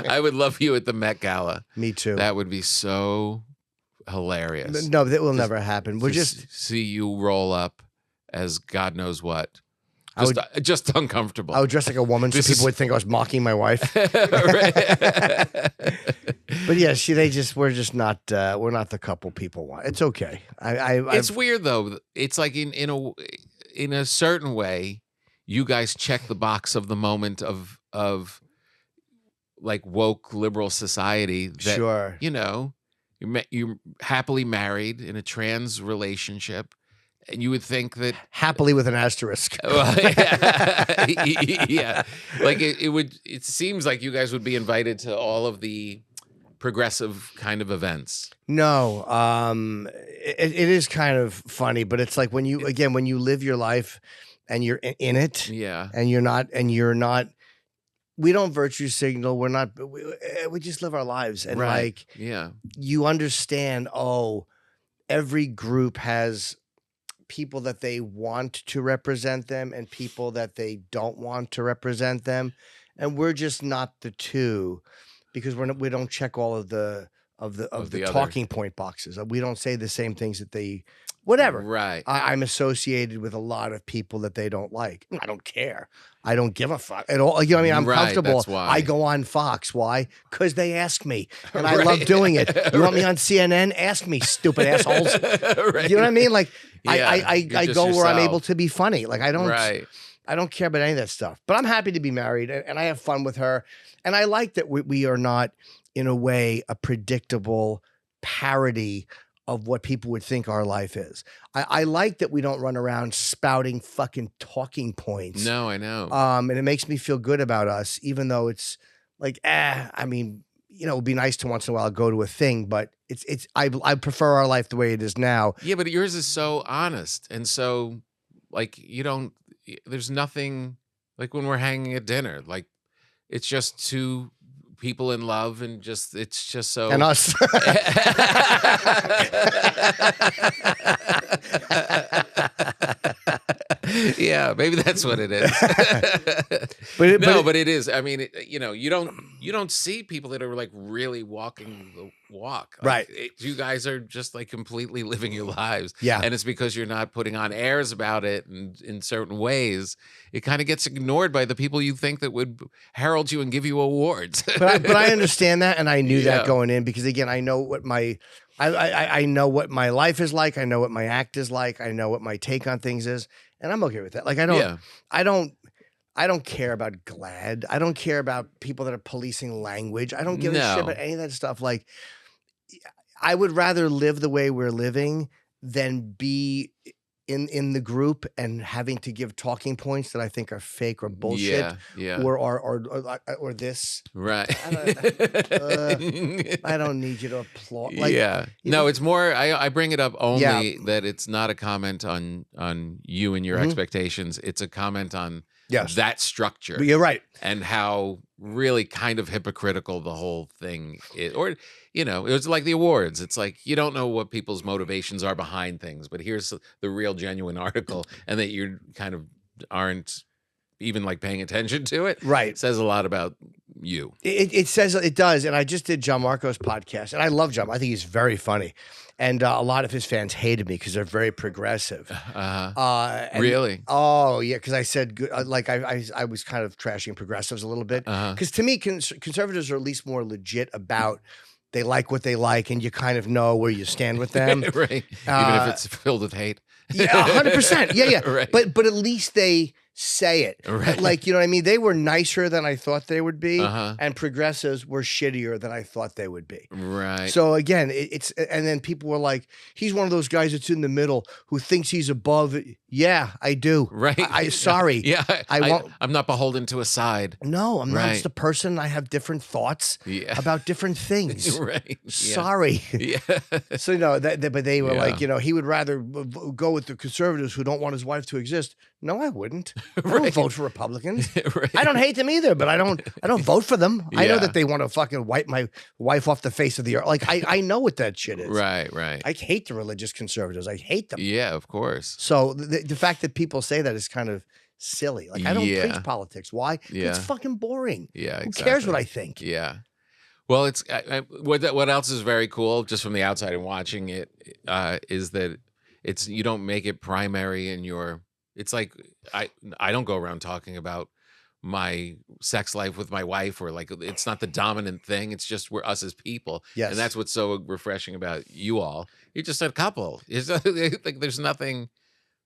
I would love you at the Met Gala. Me too. That would be so hilarious. No, that will never happen. We're just see you roll up as God knows what. Just uncomfortable. I would dress like a woman so people would think I was mocking my wife. But yeah, we're just not we're not the couple people want. It's okay. It's weird though. It's like in a certain way, you guys check the box of the moment of like woke liberal society that Sure. you're happily married in a trans relationship, and you would think that happily with an asterisk. Yeah, like it seems like you guys would be invited to all of the progressive kind of events. No, it is kind of funny, but it's like when you live your life and you're in it, Yeah, and you're not. We don't virtue signal. We're not. We just live our lives, and right. Yeah, you understand. Oh, every group has people that they want to represent them and people that they don't want to represent them, and we're just not the two, because we don't check all of the talking point boxes. We don't say the same things that they, whatever. Right. I'm associated with a lot of people that they don't like. I don't care. I don't give a fuck at all. You know what I mean? I'm comfortable. That's why. I go on Fox. Why? Because they ask me, and I love doing it. You want me on CNN? Ask me, stupid assholes. Right. You know what I mean? Like Yeah, I go where I'm yourself. able to be funny. Like I don't. Right. I don't care about any of that stuff. But I'm happy to be married, and I have fun with her. And I like that we are not, in a way, a predictable parody of what people would think our life is. I like that we don't run around spouting fucking talking points. No, I know. And it makes me feel good about us, even though it's like, I mean, it would be nice to once in a while go to a thing, but I prefer our life the way it is now. Yeah, but yours is so honest, and so like there's nothing like when we're hanging at dinner, like it's just two people in love, and it's just so And us. Yeah, maybe that's what it is. But it is. I mean, you don't see people that are like really walking the walk. Like, Right. You guys are just like completely living your lives. Yeah. And it's because you're not putting on airs about it, and in certain ways, it kind of gets ignored by the people you think that would herald you and give you awards. But I understand that, and I knew Yeah. that going in, because again, I know what I know what my life is like. I know what my act is like. I know what my take on things is, and I'm okay with that. Like I don't care about GLAAD. I don't care about people that are policing language. I don't give a shit No. about any of that stuff. Like I would rather live the way we're living than be in the group and having to give talking points that I think are fake or bullshit. Yeah. Or this. Right. I don't need you to applaud. Like, yeah. No, it's more, I bring it up only Yeah. that it's not a comment on you and your Mhm. expectations. It's a comment on Yes. that structure. But you're right. And how really kind of hypocritical the whole thing is. Or, it was like the awards. It's like you don't know what people's motivations are behind things, but here's the real genuine article, and that you kind of aren't even like paying attention to it. Right. It says a lot about you. It says it does. And I just did John Marco's podcast, and I love John. I think he's very funny. And a lot of his fans hated me because they're very progressive. And- Really? Oh, yeah. Because I said, I was kind of trashing progressives a little bit. Because to me, conservatives are at least more legit about they like what they like, and you kind of know where you stand with them. Right. Even if it's filled with hate. Yeah, 100%. Yeah. Right. But at least they say it. Right. Like, you know what I mean? They were nicer than I thought they would be, Uh-huh. and progressives were shittier than I thought they would be. Right. So again, and then people were like, he's one of those guys that's in the middle who thinks he's above it. Yeah, I do. Right. Sorry. Yeah. I won't. I'm not beholden to a side. No, I'm not Right. just a person. I have different thoughts Yeah. about different things. Right. Yeah. Sorry. Yeah. So, but they were Yeah. like, he would rather go with the conservatives who don't want his wife to exist. No, I wouldn't. I don't Right. vote for Republicans. Right. I don't hate them either, but I don't vote for them. I know Yeah. that they want to fucking wipe my wife off the face of the earth. Like I know what that shit is. Right. I hate the religious conservatives. I hate them. Yeah, of course. So the fact that people say that is kind of silly. Like I don't Yeah. preach politics. Why? 'Cause Yeah. it's fucking boring. Yeah, Who cares what I think? Yeah. Well, it's what else is very cool, just from the outside and watching it, is that you don't make it primary in your. It's like I don't go around talking about my sex life with my wife, or like it's not the dominant thing. It's just we're us as people. Yes. And that's what's so refreshing about you all. You're just a couple. It's like there's nothing,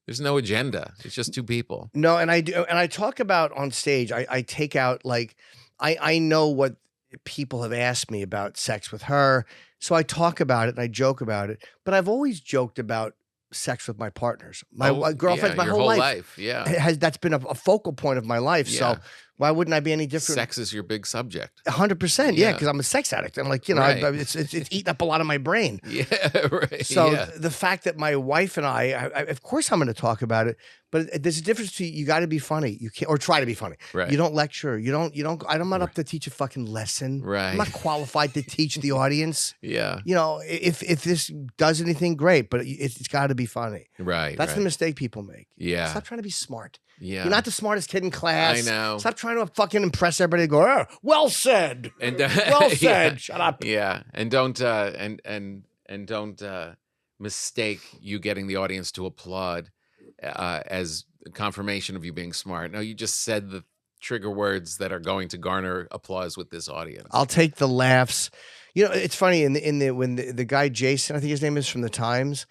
there's no agenda. It's just two people. No, and I do, and I talk about on stage. I take out like I know what people have asked me about sex with her, so I talk about it and I joke about it. But I've always joked about sex with my partners, my girlfriends, my your whole life. Yeah. That's been a focal point of my life. Yeah. So why wouldn't I be any different? Sex is your big subject. 100%. Yeah, because I'm a sex addict. I'm like, Right. it's eating up a lot of my brain. Yeah, right. So yeah. the fact that my wife and I, of course, I'm going to talk about it, but there's a difference between you got to be funny, you can't, or try to be funny. Right. You don't lecture. You don't. I'm not up to teach a fucking lesson. Right. I'm not qualified to teach the audience. Yeah. You know, if this does anything, great, but it's got to be funny. Right. That's right. the mistake people make. Yeah. Stop trying to be smart. Yeah. You're not the smartest kid in class. I know. Stop trying to fucking impress everybody. Go, oh, well said. And Well said. yeah. Shut up. Yeah. And don't and don't mistake you getting the audience to applaud as confirmation of you being smart. No, you just said the trigger words that are going to garner applause with this audience. I'll take the laughs. You know, it's funny when the guy Jason, I think his name is, from the Times.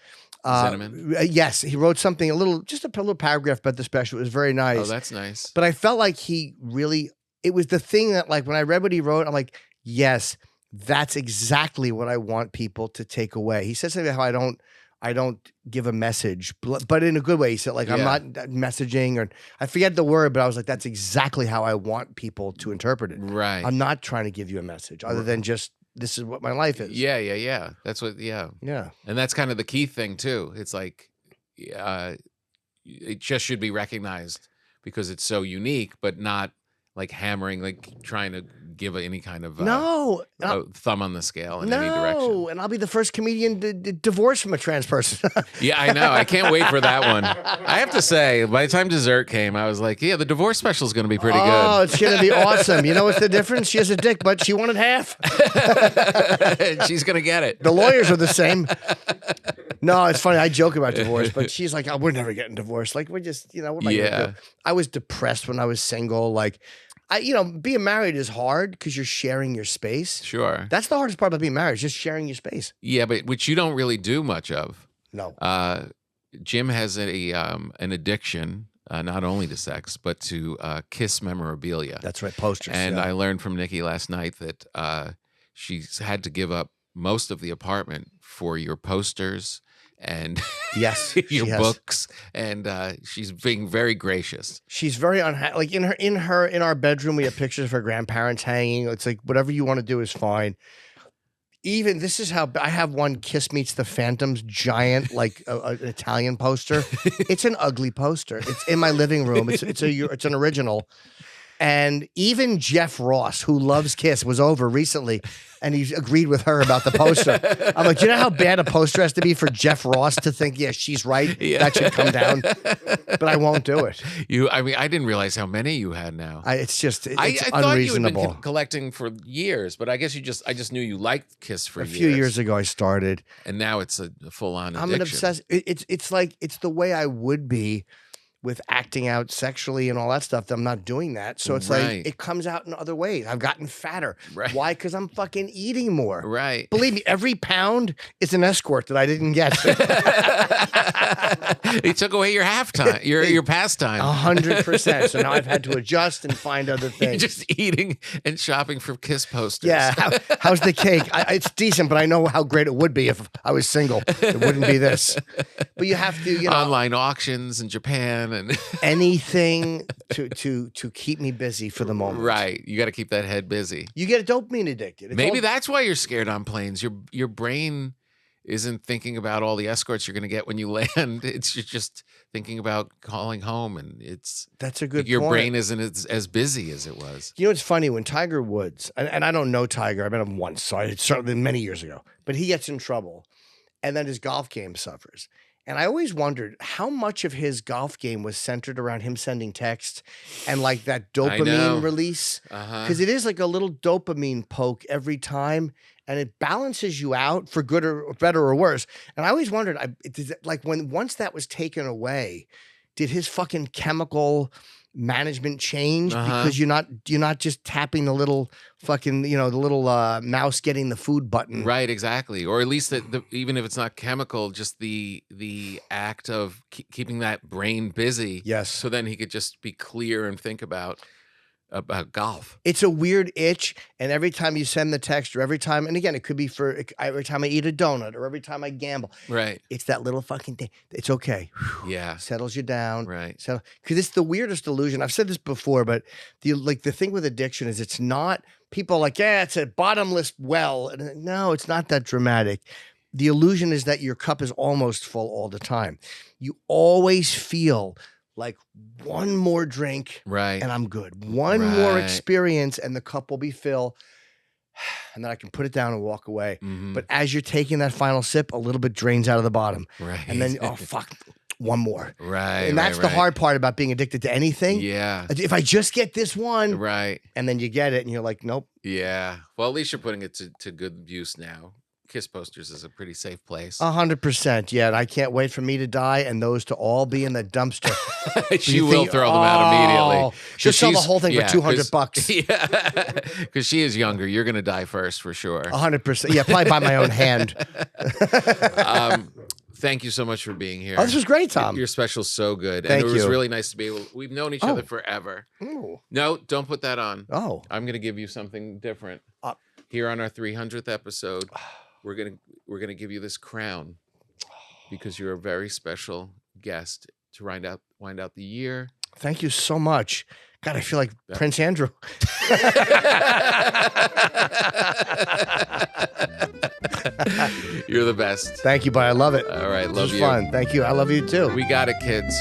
Zinnemann? Yes, he wrote something a little paragraph about the special. It was very nice. Oh, that's nice. But I felt like it was the thing that, like, when I read what he wrote, I'm like, yes, that's exactly what I want people to take away. He said something about how I don't give a message, but in a good way. He said, like, I'm not messaging, or I forget the word, but I was like, that's exactly how I want people to interpret it. Right. I'm not trying to give you a message other than just, this is what my life is. Yeah. That's what, yeah. And that's kind of the key thing too. It's like, it just should be recognized because it's so unique, but not like hammering, like trying to give any kind of thumb on the scale in any direction. And I'll be the first comedian to divorce from a trans person. Yeah, I know. I can't wait for that one. I have to say, by the time dessert came, I was like, yeah, the divorce special is going to be pretty Oh, good. it's going to be awesome. You know what's the difference? She has a dick, but she wanted half. She's going to get it. The lawyers are the same. No, it's funny. I joke about divorce, but she's like, oh, we're never getting divorced. Like, we're just, what am I going to do? I was depressed when I was single. Like, being married is hard because you're sharing your space. Sure. That's the hardest part about being married, just sharing your space. Yeah, but which you don't really do much of. No. Jim has an addiction, not only to sex, but to Kiss memorabilia. That's right, posters. And I learned from Nikki last night that she's had to give up most of the apartment for your posters and yes, your books, and she's being very gracious. She's very unhappy. Like in our bedroom, we have pictures of her grandparents hanging. It's like whatever you want to do is fine. Even this is how I have one Kiss Meets the Phantoms giant, like an Italian poster. It's an ugly poster. It's in my living room. It's an original. And even Jeff Ross, who loves Kiss, was over recently, and he agreed with her about the poster. I'm like, do you know how bad a poster has to be for Jeff Ross to think, yeah, she's right, that should come down? But I won't do it. I didn't realize how many you had now. It's I thought unreasonable. you had been collecting for years, but I guess I just knew you liked Kiss for a few years ago. I started, and now it's a full-on addiction. I'm an obsessed. It's like it's the way I would be with acting out sexually and all that stuff. I'm not doing that. So it's like, it comes out in other ways. I've gotten fatter. Right. Why? Because I'm fucking eating more. Right. Believe me, every pound is an escort that I didn't get. He took away your halftime, your pastime. 100%. So now I've had to adjust and find other things. You're just eating and shopping for Kiss posters. Yeah. How's the cake? It's decent, but I know how great it would be if I was single. It wouldn't be this. But you have to, online auctions in Japan and anything to keep me busy for the moment. Right. You got to keep that head busy. You get dopamine addicted. Maybe that's why you're scared on planes. Your brain isn't thinking about all the escorts you're going to get when you land. It's just thinking about calling home, and that's a good. Your point. brain isn't as busy as it was. You know, it's funny when Tiger Woods, and I don't know Tiger. I met him once, so it's certainly many years ago. But he gets in trouble, and then his golf game suffers. And I always wondered how much of his golf game was centered around him sending texts and like that dopamine release. Because it is like a little dopamine poke every time, and it balances you out for good or better or worse. And I always wondered, like once that was taken away, did his fucking chemical management change because you're not just tapping the little fucking the little mouse getting the food button, right? Exactly. Or at least even if it's not chemical, just the act of keeping that brain busy. Yes. So then he could just be clear and think about golf. It's a weird itch, and every time you send the text, or every time, and again, it could be for every time I eat a donut, or every time I gamble. Right. It's that little fucking thing. It's okay. Yeah. Settles you down. Right. So, because it's the weirdest illusion. I've said this before, but the thing with addiction is it's not people are like, yeah, it's a bottomless well. And no, it's not that dramatic. The illusion is that your cup is almost full all the time. You always feel like one more drink, right, and I'm good. One more experience, and the cup will be filled, and then I can put it down and walk away. But as you're taking that final sip, a little bit drains out of the bottom, right, and then oh fuck, one more, right, and that's the hard part about being addicted to anything. Yeah, if I just get this one, right, and then you get it, and you're like, nope. Yeah, well, at least you're putting it to good use now. Kiss Posters is a pretty safe place. 100%. Yeah, and I can't wait for me to die and those to all be in the dumpster. She will throw them out immediately. She'll sell the whole thing for $200. Yeah, because she is younger. You're going to die first for sure. 100%. Yeah, probably by my own hand. Thank you so much for being here. Oh, this was great, Tom. Your special's so good. Thank and it was you. really nice to be able. We've known each other forever. Ooh. No, don't put that on. Oh. I'm going to give you something different. Here on our 300th episode, we're gonna give you this crown because you're a very special guest to wind out the year. Thank you so much. God, I feel like Prince Andrew. You're the best. Thank you, but I love it. All right, love you. It was fun. Thank you. I love you too. We got it, kids.